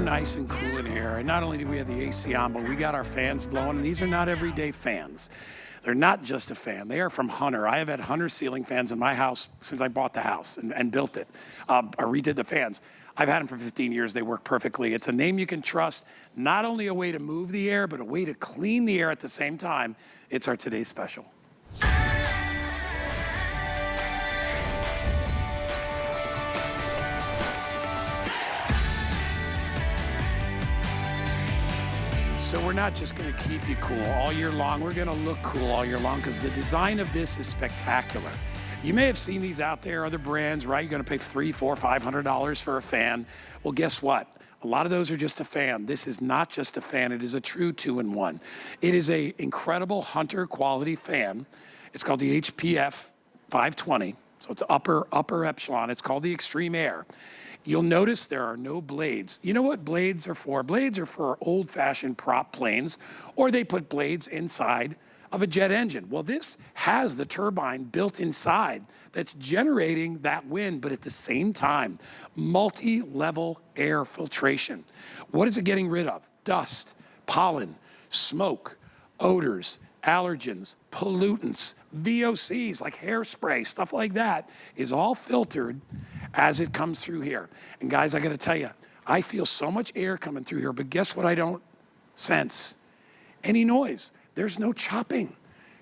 nice and cool in here. And not only do we have the AC on, but we got our fans blowing. And these are not everyday fans. They're not just a fan. They are from Hunter. I have had Hunter ceiling fans in my house since I bought the house and built it. I redid the fans. I've had them for 15 years. They work perfectly. It's a name you can trust. Not only a way to move the air, but a way to clean the air at the same time. It's our today's special. So we're not just going to keep you cool all year long. We're going to look cool all year long because the design of this is spectacular. You may have seen these out there, other brands, right? You're going to pay $300, $400, $500 for a fan. Well, guess what? A lot of those are just a fan. This is not just a fan. It is a true 2-in-1. It is an incredible Hunter quality fan. It's called the HPF 520. So it's upper echelon. It's called the Extreme Air. You'll notice there are no blades. You know what blades are for? Blades are for old-fashioned prop planes, or they put blades inside of a jet engine. Well, this has the turbine built inside that's generating that wind, but at the same time, multi-level air filtration. What is it getting rid of? Dust, pollen, smoke, odors, allergens, pollutants, VOCs like hairspray, stuff like that is all filtered as it comes through here. And guys, I gotta tell you, I feel so much air coming through here, but guess what I don't sense? Any noise. There's no chopping.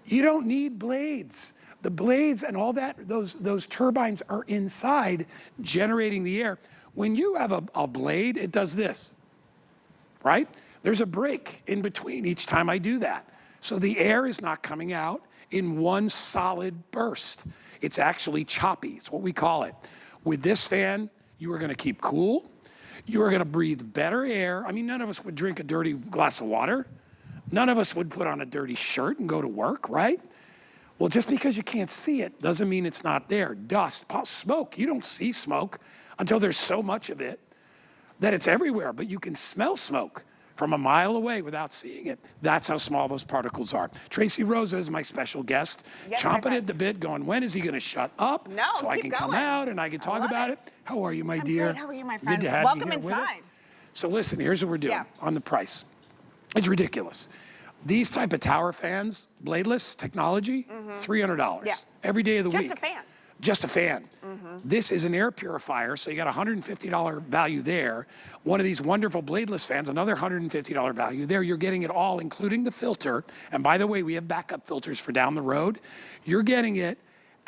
You don't need blades. The blades and all that, those turbines are inside generating the air. When you have a blade, it does this, right? There's a break in between each time I do that. So the air is not coming out in one solid burst. It's actually choppy. It's what we call it. With this fan, you are gonna keep cool. You are gonna breathe better air. I mean, none of us would drink a dirty glass of water. None of us would put on a dirty shirt and go to work, right? Well, just because you can't see it doesn't mean it's not there. Dust, smoke. You don't see smoke until there's so much of it that it's everywhere, but you can smell smoke from a mile away without seeing it. That's how small those particles are. Tracy Rosa is my special guest, chomping at the bit, going, when is he gonna shut up so I can come out and I can talk about it? How are you, my dear? Great. How are you, my friend? Good to have Welcome you here with us. inside. So listen, here's what we're doing on the price. It's ridiculous. These type of tower fans, bladeless technology, $300 every day of the week. Just a fan. Just a fan. This is an air purifier, so you got a $150 value there. One of these wonderful bladeless fans, another $150 value there. You're getting it all, including the filter. And by the way, we have backup filters for down the road. You're getting it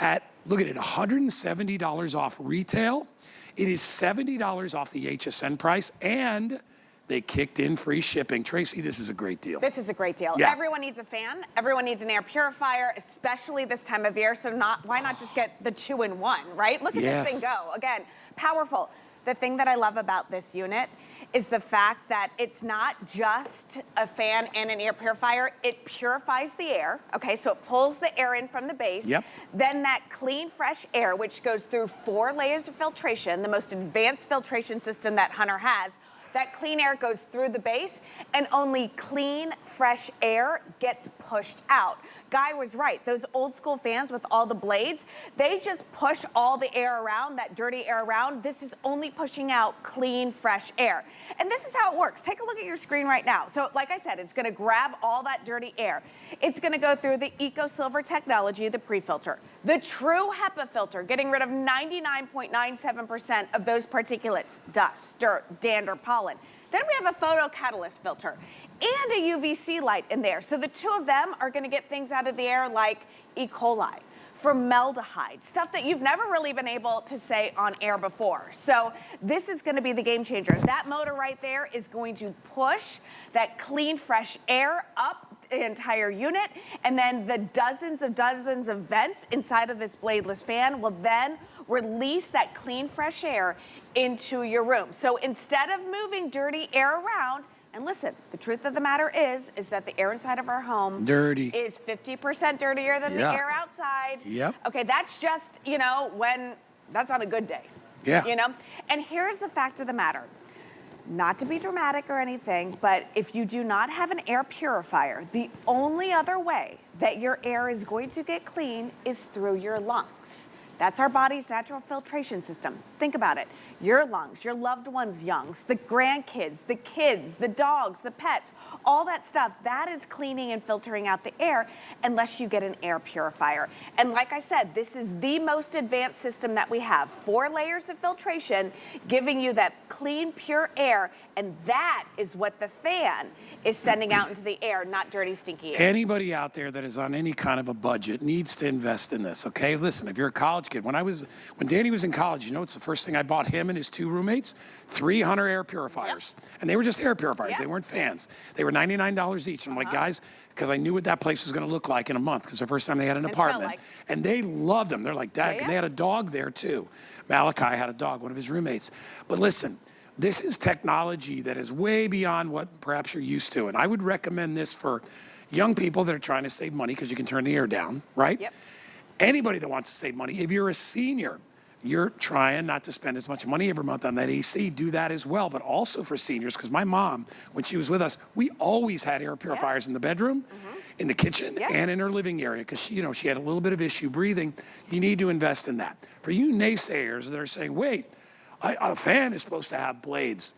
at, look at it, $170 off retail. It is $70 off the HSN price, and they kicked in free shipping. Tracy, this is a great deal. This is a great deal. Yeah. Everyone needs a fan. Everyone needs an air purifier, especially this time of year. So why not just get the 2-in-1, right? Look at this thing go. Again, powerful. The thing that I love about this unit is the fact that it's not just a fan and an air purifier. It purifies the air, okay? So it pulls the air in from the base. Then that clean, fresh air, which goes through 4 layers of filtration, the most advanced filtration system that Hunter has. That clean air goes through the base, and only clean, fresh air gets pushed out. Guy was right. Those old school fans with all the blades, they just push all the air around, that dirty air around. This is only pushing out clean, fresh air. And this is how it works. Take a look at your screen right now. So like I said, it's gonna grab all that dirty air. It's gonna go through the Eco Silver technology, the pre-filter. The true HEPA filter, getting rid of 99.97% of those particulates, dust, dirt, dander, pollen. Then we have a photocatalyst filter and a UVC light in there. So the two of them are gonna get things out of the air like E. coli, formaldehyde, stuff that you've never really been able to say on air before. So this is gonna be the game changer. That motor right there is going to push that clean, fresh air up the entire unit, and then the dozens of vents inside of this bladeless fan will then release that clean, fresh air into your room. So instead of moving dirty air around, and listen, the truth of the matter is that the air inside of our home is 50% dirtier than the air outside. Okay, that's just, you know, when, that's on a good day. You know? And here's the fact of the matter. Not to be dramatic or anything, but if you do not have an air purifier, the only other way that your air is going to get clean is through your lungs. That's our body's natural filtration system. Think about it. your lungs, your loved ones' lungs, the grandkids, the kids, the dogs, the pets, all that stuff, that is cleaning and filtering out the air unless you get an air purifier. And like I said, this is the most advanced system that we have. 4 layers of filtration giving you that clean, pure air, and that is what the fan is sending out into the air, not dirty, stinky air. Anybody out there that is on any kind of a budget needs to invest in this, okay? Listen, if you're a college kid, when Danny was in college, you know what's the first thing I bought him and his 2 roommates? 3 Hunter air purifiers. Yep. And they were just air purifiers. Yep. They weren't fans. They were $99 each. And I'm like, guys, because I knew what that place was going to look like in a month, because the first time they had an apartment. Like. And they loved them. They're like, Dad, they had a dog there too. Malachi had a dog, one of his roommates. But listen, this is technology that is way beyond what perhaps you're used to. And I would recommend this for young people that are trying to save money, because you can turn the air down, right? Yep. Anybody that wants to save money, if you're a senior, you're trying not to spend as much money every month on that AC, do that as well. But also for seniors, because my mom, when she was with us, we always had air purifiers in the bedroom, in the kitchen, and in her living area, because she had a little bit of issue breathing. You need to invest in that. For you naysayers that are saying, wait, a fan is supposed to have blades.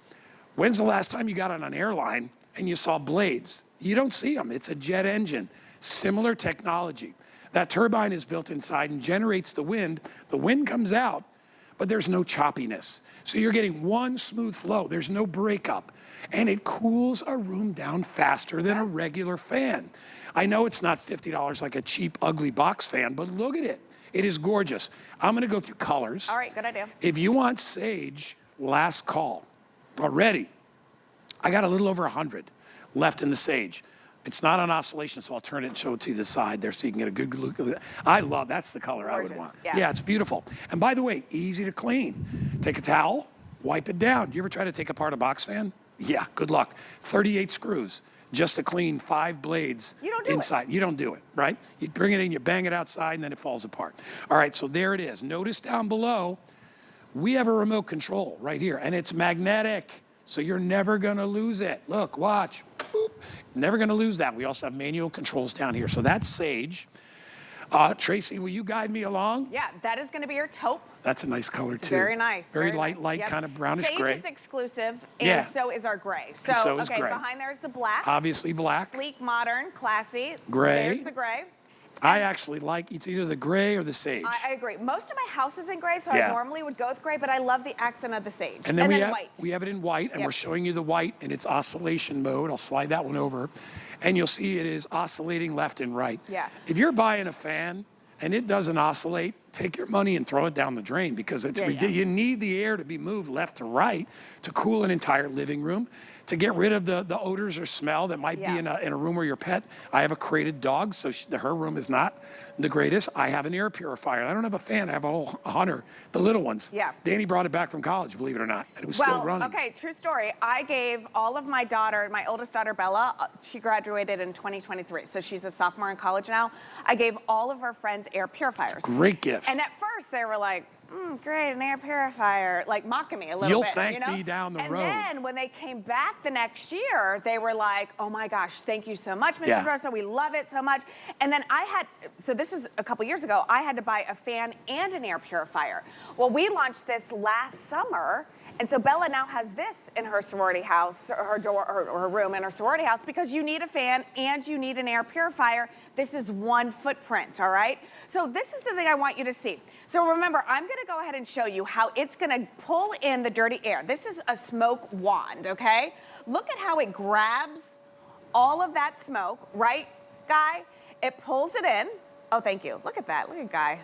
When's the last time you got on an airline and you saw blades? You don't see them. It's a jet engine. Similar technology. That turbine is built inside and generates the wind. The wind comes out, but there's no choppiness. So you're getting one smooth flow. There's no breakup. And it cools a room down faster than a regular fan. I know it's not $50 like a cheap, ugly box fan, but look at it. It is gorgeous. I'm going to go through colors. All right, good idea. If you want sage, last call. Already, I got a little over 100 left in the sage. It's not on oscillation, so I'll turn it and show it to the side there so you can get a good look at it. That's the color I would want. Yeah, it's beautiful. And by the way, easy to clean. Take a towel, wipe it down. You ever try to take apart a box fan? Yeah, good luck. 38 screws just to clean 5 blades inside. You don't do it, right? You bring it in, you bang it outside, and then it falls apart. All right, so there it is. Notice down below, we have a remote control right here, and it's magnetic, so you're never gonna lose it. Look, watch. Boop. Never gonna lose that. We also have manual controls down here. So that's sage. Tracy, will you guide me along? Yeah, that is gonna be your taupe. That's a nice color too. Very nice. Very light, kind of brownish gray. Sage is exclusive, and so is our gray. So is gray. Behind there is the black. Obviously black. Sleek, modern, classy. Gray. There's the gray. I actually like it's either the gray or the sage. I agree. Most of my house is in gray, so I normally would go with gray, but I love the accent of the sage. And then white. We have it in white, and we're showing you the white in its oscillation mode. I'll slide that one over. And you'll see it is oscillating left and right. Yeah. If you're buying a fan and it doesn't oscillate, take your money and throw it down the drain, because it's you need the air to be moved left to right to cool an entire living room, to get rid of the odors or smell that might be in a room where your pet. I have a crated dog, so her room is not the greatest. I have an air purifier. I don't have a fan. I have a whole Hunter, the little ones. Yeah. Danny brought it back from college, believe it or not, and it was still running. Okay, true story. I gave all of my oldest daughter, Bella, she graduated in 2023, so she's a sophomore in college now. I gave all of her friends air purifiers. Great gift. And at first they were like, great, an air purifier, like mocking me a little bit. You'll thank me down the road. And then when they came back the next year, they were like, oh my gosh, thank you so much, Mrs. Rosa, we love it so much. And then so this is a couple years ago, I had to buy a fan and an air purifier. Well, we launched this last summer, and so Bella now has this in her sorority house, or her room in her sorority house, because you need a fan and you need an air purifier. This is one footprint, all right? So this is the thing I want you to see. So remember, I'm gonna go ahead and show you how it's gonna pull in the dirty air. This is a smoke wand, okay? Look at how it grabs all of that smoke, right, Guy? It pulls it in. Oh, thank you. Look at that. Look at Guy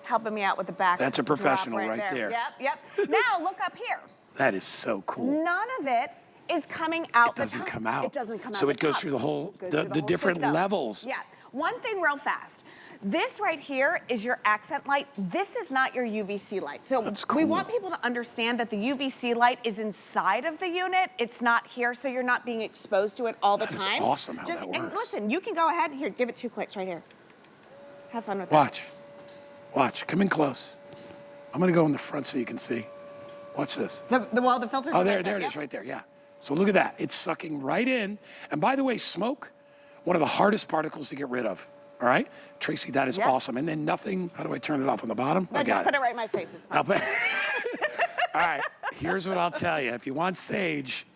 helping me out with the back. That's a professional right there. Yep. Now look up here. That is so cool. None of it is coming out. It doesn't come out. It doesn't come out. So it goes through the whole, the different levels. Yeah. One thing real fast. This right here is your accent light. This is not your UVC light. So we want people to understand that the UVC light is inside of the unit. It's not here, so you're not being exposed to it all the time. That is awesome how that works. And listen, you can go ahead. Here, give it 2 clicks right here. Have fun with that. Watch. Come in close. I'm going to go in the front so you can see. Watch this. The filter's Oh, there it is, right there, yeah. So look at that. It's sucking right in. And by the way, smoke, one of the hardest particles to get rid of. All right? Tracy, that is awesome. And then nothing, how do I turn it off on the bottom? No, just put it right in my face, it's fine. All right. Here's what I'll tell you. If you want sage,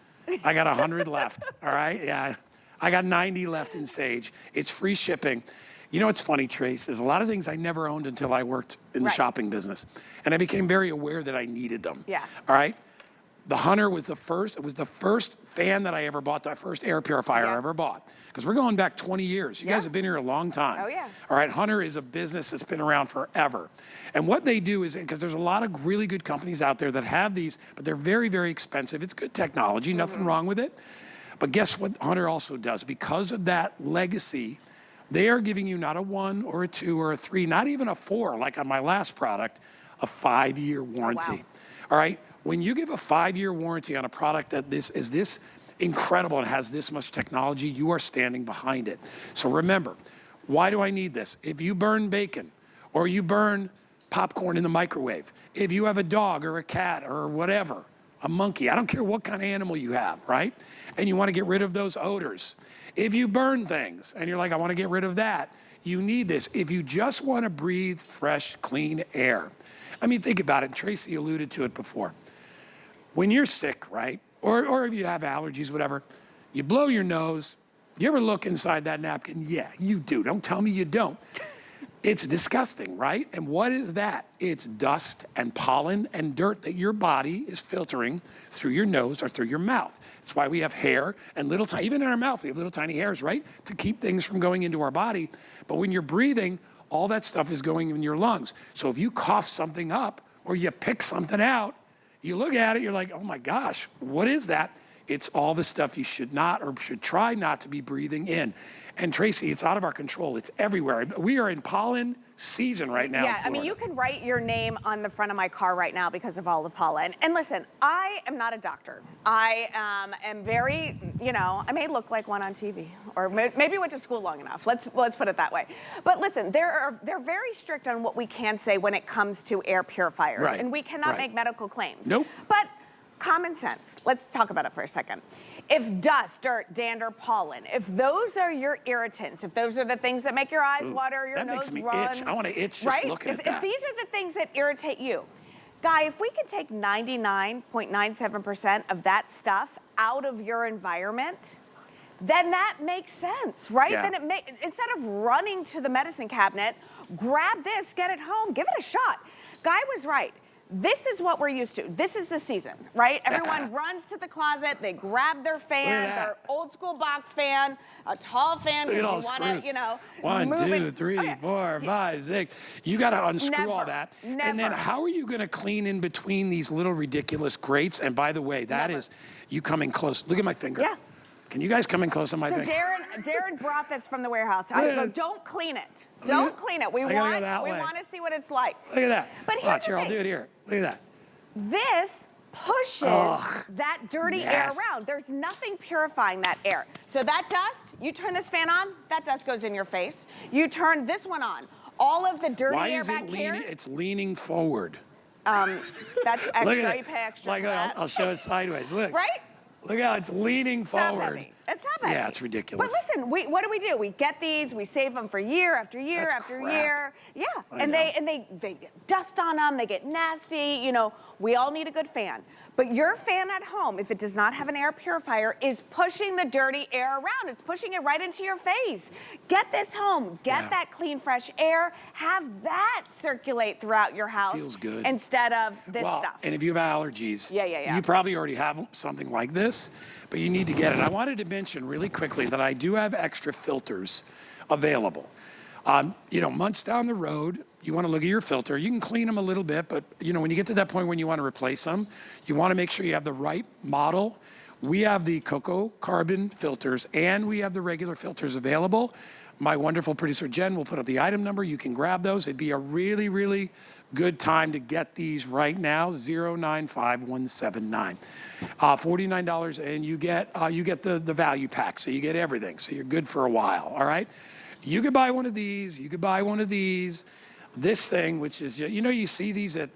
I got 100 left, all right? Yeah, I got 90 left in sage. It's free shipping. You know what's funny, Trace? There's a lot of things I never owned until I worked in the shopping business. And I became very aware that I needed them. Yeah. All right? The Hunter was the first, it was the first fan that I ever bought, the first air purifier I ever bought. Because we're going back 20 years. You guys have been here a long time. Oh, yeah. All right, Hunter is a business that's been around forever. And what they do is, because there's a lot of really good companies out there that have these, but they're very, very expensive. It's good technology, nothing wrong with it. But guess what Hunter also does? Because of that legacy, they are giving you not a 1 or a 2 or a 3, not even a 4, like on my last product, a 5-year warranty. Oh, wow. All right? When you give a 5-year warranty on a product that is this incredible and has this much technology, you are standing behind it. So remember, why do I need this? If you burn bacon or you burn popcorn in the microwave, if you have a dog or a cat or whatever, a monkey, I don't care what kind of animal you have, right? And you want to get rid of those odors. If you burn things and you're like, I want to get rid of that, you need this. If you just want to breathe fresh, clean air. I mean, think about it. And Tracy alluded to it before. When you're sick, right? Or if you have allergies, whatever, you blow your nose. You ever look inside that napkin? Yeah, you do. Don't tell me you don't. It's disgusting, right? And what is that? It's dust and pollen and dirt that your body is filtering through your nose or through your mouth. That's why we have hair and little tiny, even in our mouth, we have little tiny hairs, right? To keep things from going into our body. But when you're breathing, all that stuff is going in your lungs. So if you cough something up or you pick something out, you look at it, you're like, oh my gosh, what is that? It's all the stuff you should not or should try not to be breathing in. And Tracy, it's out of our control. It's everywhere. We are in pollen season right now. Yeah, I mean, you can write your name on the front of my car right now because of all the pollen. And listen, I am not a doctor. I am very, you know, I may look like one on TV, or maybe went to school long enough. Let's put it that way. But listen, they're very strict on what we can say when it comes to air purifiers, and we cannot make medical claims. Nope. But common sense. Let's talk about it for a second. If dust, dirt, dander, pollen, if those are your irritants, if those are the things that make your eyes water, your nose makes me run, itch. I want to itch just looking at that. If these are the things that irritate you, Guy, if we could take 99.97% of that stuff out of your environment, then that makes sense, right? Yeah. Then instead of running to the medicine cabinet, grab this, get it home, give it a shot. Guy was right. This is what we're used to. This is the season, right? Everyone runs to the closet, they grab their fan, their old school box fan, a tall fan, because you want to, you know, 1, 2, 3, 4, 5, 6. You got to unscrew all that. And then how are you going to clean in between these little ridiculous grates? And by the way, that is you coming close. Look at my finger. Yeah. Can you guys come in close on my finger? So Darren brought this from the warehouse. I go, don't clean it. Don't clean it. We want to see what it's like. Look at that. But here's Watch the here, thing. I'll do it here. Look at that. This pushes that dirty air around. There's nothing purifying that air. So that dust, you turn this fan on, that dust goes in your face. You turn this one on. All of the dirty air back here. It's leaning forward. That's extra. Look at You pay extra like, for that. I'll show it sideways. Look. Right? Look how it's leaning forward. It's not heavy. Yeah, it's ridiculous. But listen, what do? We get these, we save them for year after year after year. Yeah, and they get dust on them, they get nasty. You know, we all need a good fan. But your fan at home, if it does not have an air purifier, is pushing the dirty air around. It's pushing it right into your face. Get this home. Get that clean, fresh air. Have that circulate throughout your house. Feels good. Instead of this stuff. And if you have allergies, yeah. you probably already have something like this, but you need to get it. I wanted to mention really quickly that I do have extra filters available. You know, months down the road, you want to look at your filter. You can clean them a little bit, but you know, when you get to that point when you want to replace them, you want to make sure you have the right model. We have the cocoa carbon filters and we have the regular filters available. My wonderful producer Jen will put up the item number. You can grab those. It'd be a really, really good time to get these right now. 095179, $49, and you get the value pack, so you get everything. So you're good for a while. All right. You could buy one of these. You could buy one of these. This thing, which is, you know, you see these at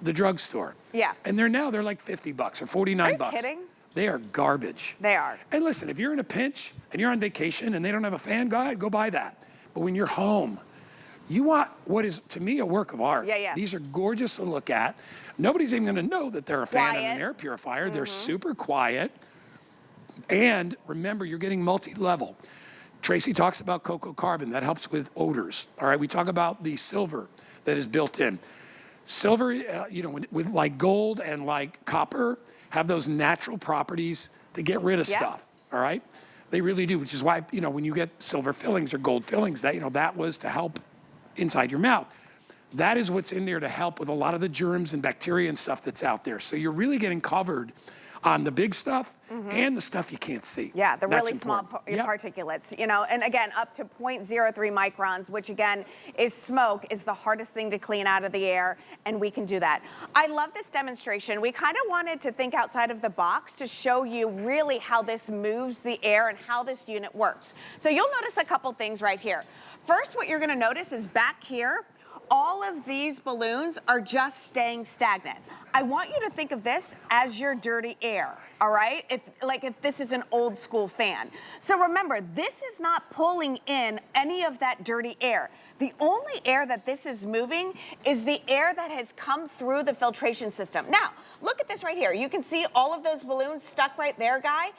the drugstore. Yeah. And they're like $50 or 49 bucks. Are you kidding? They are garbage. They are. And listen, if you're in a pinch and you're on vacation and they don't have a fan, go ahead, go buy that. But when you're home, You want what is, to me, a work of art. Yeah, yeah. These are gorgeous to look at. Nobody's even gonna know that they're a fan of an air purifier. They're super quiet. And remember, you're getting multi-level. Tracy talks about cocoa carbon. That helps with odors. All right, we talk about the silver that is built in. Silver, you know, with like gold and like copper, have those natural properties to get rid of stuff. All right, they really do. Which is why, you know, when you get silver fillings or gold fillings, that, you know, that was to help inside your mouth. That is what's in there to help with a lot of the germs and bacteria and stuff that's out there. So you're really getting covered on the big stuff and the stuff you can't see. Yeah, the That's really small particulates, you know, and again, up to 0.03 microns, which again is smoke, is the hardest thing to clean out of the air, and we can do that. I love this demonstration. We kind of wanted to think outside of the box to show you really how this moves the air and how this unit works. So you'll notice a couple things right here. First, what you're gonna notice is back here, all of these balloons are just staying stagnant. I want you to think of this as your dirty air, all right? If this is an old school fan. So remember, this is not pulling in any of that dirty air. The only air that this is moving is the air that has come through the filtration system. Now, look at this right here. You can see all of those balloons stuck right there, Guy.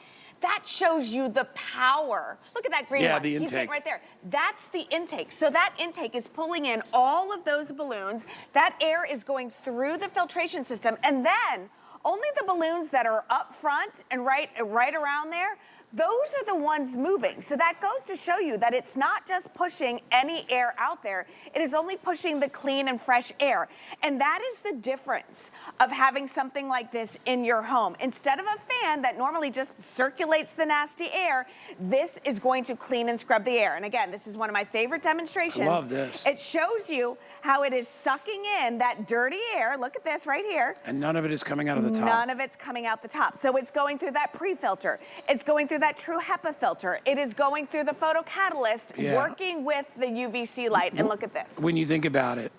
That shows you the power. Look at that green one. Yeah, the intake. Right there. That's the intake. So that intake is pulling in all of those balloons. That air is going through the filtration system. And then only the balloons that are up front and right around there, those are the ones moving. So that goes to show you that it's not just pushing any air out there. It is only pushing the clean and fresh air. And that is the difference of having something like this in your home. Instead of a fan that normally just circulates the nasty air, this is going to clean and scrub the air. And again, this is one of my favorite demonstrations. I love this. It shows you how it is sucking in that dirty air. Look at this right here. And none of it is coming out of the top. None of it's coming out the top. So it's going through that pre-filter. It's going through that true HEPA filter. It is going through the photocatalyst, working with the UVC light. And look at this. When you think about it,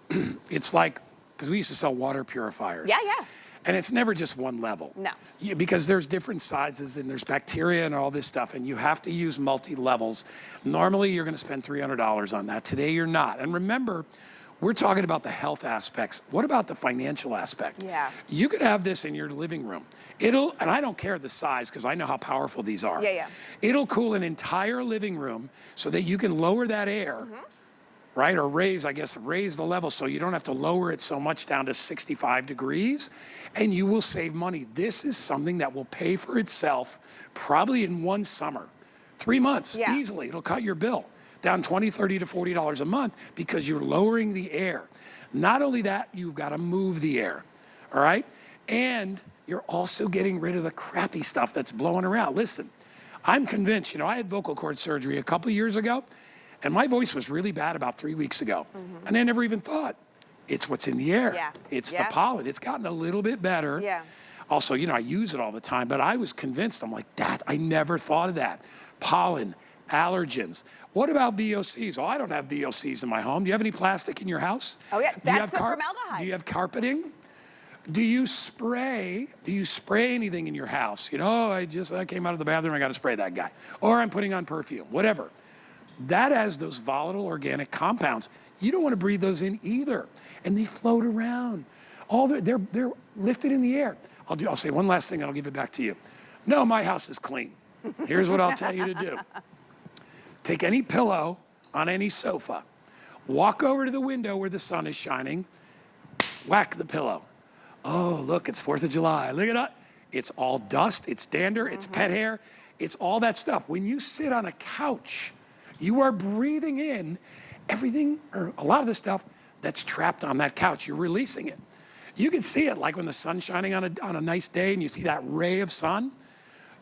it's like, because we used to sell water purifiers. Yeah, yeah. And it's never just one level. No. Because there's different sizes and there's bacteria and all this stuff, and you have to use multi-levels. Normally, you're gonna spend $300 on that. Today, you're not. And remember, we're talking about the health aspects. What about the financial aspect? Yeah. You could have this in your living room. And I don't care the size, because I know how powerful these are. Yeah, yeah. It'll cool an entire living room so that you can lower that air, right? Or raise the level so you don't have to lower it so much down to 65 degrees, and you will save money. This is something that will pay for itself probably in one summer. 3 months, easily. It'll cut your bill down $20, $30 to $40 a month because you're lowering the air. Not only that, you've got to move the air, all right? And you're also getting rid of the crappy stuff that's blowing around. Listen, I'm convinced, you know, I had vocal cord surgery a couple years ago, and my voice was really bad about 3 weeks ago. And I never even thought, it's what's in the air. Yeah. It's the pollen. It's gotten a little bit better. Yeah. Also, you know, I use it all the time, but I was convinced, I'm like, I never thought of that. Pollen, allergens. What about VOCs? Oh, I don't have VOCs in my home. Do you have any plastic in your house? Oh yeah, that's the formaldehyde. Do you have carpeting? Do you spray anything in your house? You know, I came out of the bathroom, I got to spray that guy. Or I'm putting on perfume, whatever. That has those volatile organic compounds. You don't want to breathe those in either. And they float around. They're lifted in the air. I'll say one last thing and I'll give it back to you. No, my house is clean. Here's what I'll tell you to do. Take any pillow on any sofa, walk over to the window where the sun is shining, whack the pillow. Oh, look, it's 4th of July. Look at that. It's all dust, it's dander, it's pet hair, it's all that stuff. When you sit on a couch, you are breathing in everything, or a lot of the stuff that's trapped on that couch. You're releasing it. You can see it like when the sun's shining on a nice day and you see that ray of sun.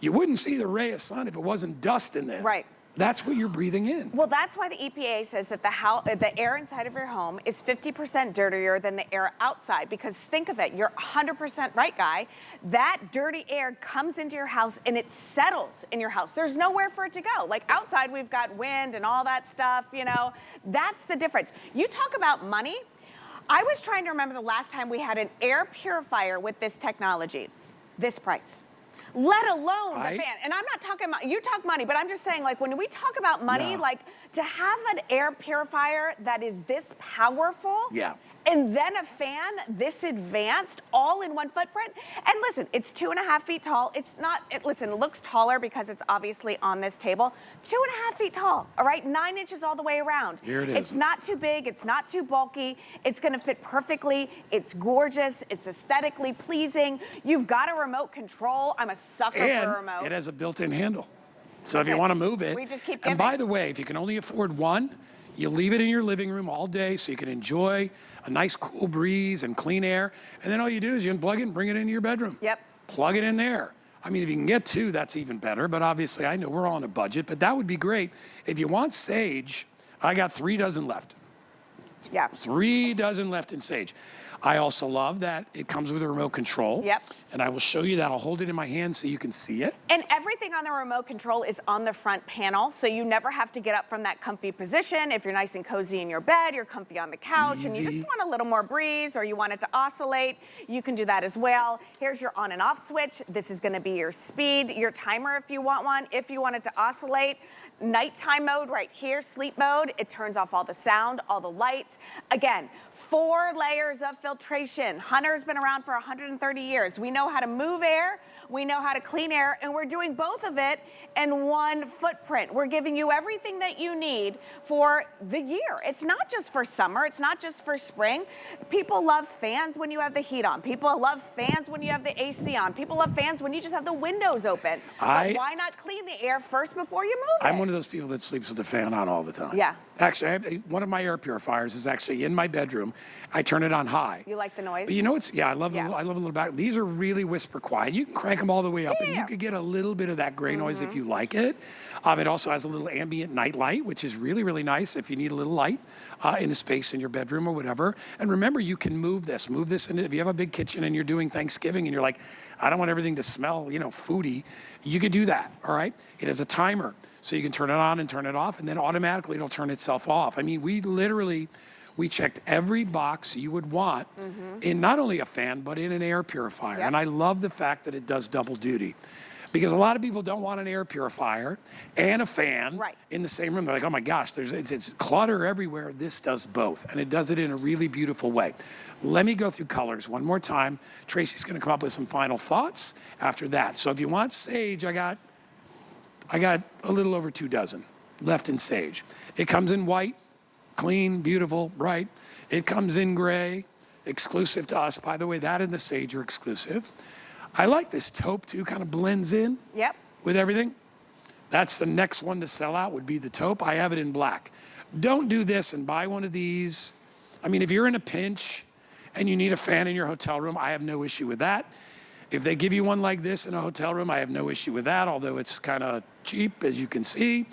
You wouldn't see the ray of sun if it wasn't dust in there. Right. That's what you're breathing in. Well, that's why the EPA says that the air inside of your home is 50% dirtier than the air outside. Because think of it, you're 100% right, Guy. That dirty air comes into your house and it settles in your house. There's nowhere for it to go. Like outside, we've got wind and all that stuff, you know. That's the difference. You talk about money. I was trying to remember the last time we had an air purifier with this technology. This price. let alone the fan. And I'm not talking about, you talk money, but I'm just saying, like, when we talk about money, like, to have an air purifier that is this powerful, and then a fan this advanced, all in one footprint. And listen, it's 2.5 feet tall. It's not, listen, it looks taller because it's obviously on this table. 2.5 feet tall, all right? 9 inches all the way around. Here it is. It's not too big, it's not too bulky. It's gonna fit perfectly. It's gorgeous, it's aesthetically pleasing. You've got a remote control. I'm a sucker for a remote. It has a built-in handle. So if you want to move it, we just keep and by the way, if you can only afford one, you leave it in your living room all day so you can enjoy a nice cool breeze and clean air. And then all you do is you unplug it and bring it into your bedroom. Yep. Plug it in there. I mean, if you can get 2, that's even better. But obviously, I know we're all on a budget, but that would be great. If you want sage, I got 3 dozen left. Yeah. 3 dozen left in sage. I also love that it comes with a remote control. Yep. And I will show you that. I'll hold it in my hand so you can see it. And everything on the remote control is on the front panel, so you never have to get up from that comfy position. If you're nice and cozy in your bed, you're comfy on the couch, and you just want a little more breeze, or you want it to oscillate, you can do that as well. Here's your on and off switch. This is gonna be your speed, your timer if you want one. If you want it to oscillate, nighttime mode right here, sleep mode, it turns off all the sound, all the lights. Again, 4 layers of filtration. Hunter's been around for 130 years. We know how to move air, we know how to clean air, and we're doing both of it in one footprint. We're giving you everything that you need for the year. It's not just for summer, it's not just for spring. People love fans when you have the heat on. People love fans when you have the AC on. People love fans when you just have the windows open. But why not clean the air first before you move it? I'm one of those people that sleeps with the fan on all the time. Yeah. Actually, I have one of my air purifiers is actually in my bedroom. I turn it on high. You like the noise? But you know what's, I love a little back. These are really whisper quiet. You can crank them all the way up and you could get a little bit of that gray noise if you like it. It also has a little ambient night light, which is really, really nice if you need a little light in a space in your bedroom or whatever. And remember, you can move this in. If you have a big kitchen and you're doing Thanksgiving and you're like, I don't want everything to smell, foody, you could do that, all right? It has a timer, so you can turn it on and turn it off, and then automatically it'll turn itself off. I mean, we checked every box you would want in not only a fan, but in an air purifier. And I love the fact that it does double duty. Because a lot of people don't want an air purifier and a fan in the same room. They're like, oh my gosh, it's clutter everywhere. This does both, and it does it in a really beautiful way. Let me go through colors one more time. Tracy's gonna come up with some final thoughts after that. So if you want sage, I got a little over 2 dozen left in sage. It comes in white, clean, beautiful, bright. It comes in gray, exclusive to us. By the way, that and the sage are exclusive. I like this taupe too, kind of blends in with everything. That's the next one to sell out would be the taupe. I have it in black. Don't do this and buy one of these. I mean, if you're in a pinch and you need a fan in your hotel room, I have no issue with that. If they give you one like this in a hotel room, I have no issue with that, although it's kind of cheap, as you can see.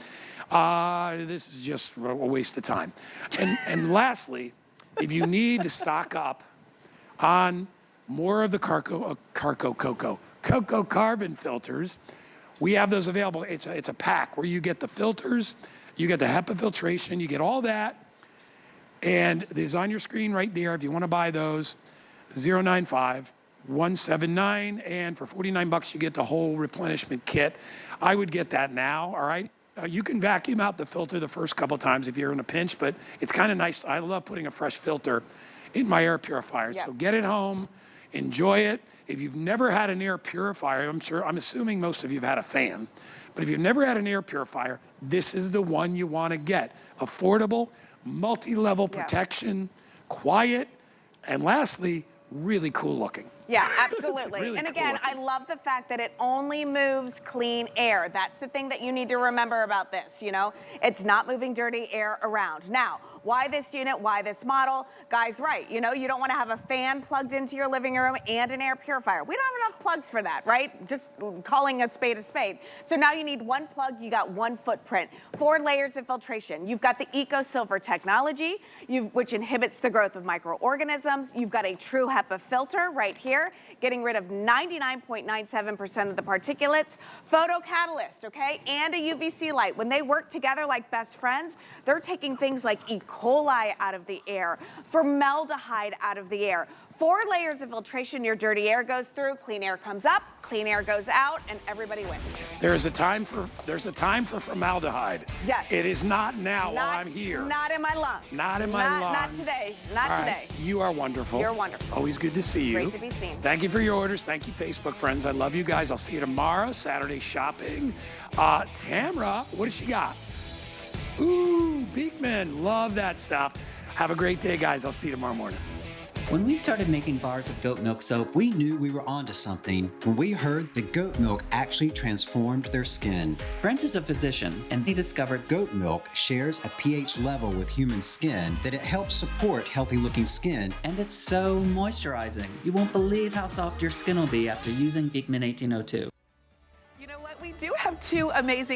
This is just a waste of time. And lastly, if you need to stock up on more of the cocoa carbon filters, we have those available. It's a pack where you get the filters, you get the HEPA filtration, you get all that, and it's on your screen right there if you want to buy those, 095-179, and for 49 bucks you get the whole replenishment kit. I would get that now, all right? You can vacuum out the filter the first couple times if you're in a pinch, but it's kind of nice. I love putting a fresh filter in my air purifier. So get it home, enjoy it. If you've never had an air purifier, I'm assuming most of you have had a fan, but if you've never had an air purifier, this is the one you want to get. Affordable, multi-level protection, quiet, and lastly, really cool looking. Yeah, absolutely. Really and cool again, looking. I love the fact that it only moves clean air. That's the thing that you need to remember about this, It's not moving dirty air around. Now, why this unit? Why this model? Guys, right, you don't want to have a fan plugged into your living room and an air purifier. We don't have enough plugs for that, right? Just calling a spade a spade. So now you need one plug, you got one footprint. 4 layers of filtration. You've got the Eco Silver technology, which inhibits the growth of microorganisms. You've got a true HEPA filter right here, getting rid of 99.97% of the particulates. Photo catalyst, okay, and a UVC light. When they work together like best friends, they're taking things like E. coli out of the air, formaldehyde out of the air. 4 layers of filtration. Your dirty air goes through, clean air comes up, clean air goes out, and everybody wins. There's a time for formaldehyde. Yes. It is not now while I'm here. Not in my lungs. Not in my lungs. Not today. Not All today. right. You are wonderful. You're wonderful. Always good to see you. Great to be seen. Thank you for your orders. Thank you, Facebook friends. I love you guys. I'll see you tomorrow, Saturday shopping. Tamra, what does she got? Ooh, Beekman. Love that stuff. Have a great day, guys. I'll see you tomorrow morning. When we started making bars of goat milk soap, we knew we were onto something when we heard that goat milk actually transformed their skin. Brent is a physician, and he discovered goat milk shares a pH level with human skin that it helps support healthy-looking skin. And it's so moisturizing. You won't believe how soft your skin will be after using Beekman 1802. You know what? We do have 2 amazing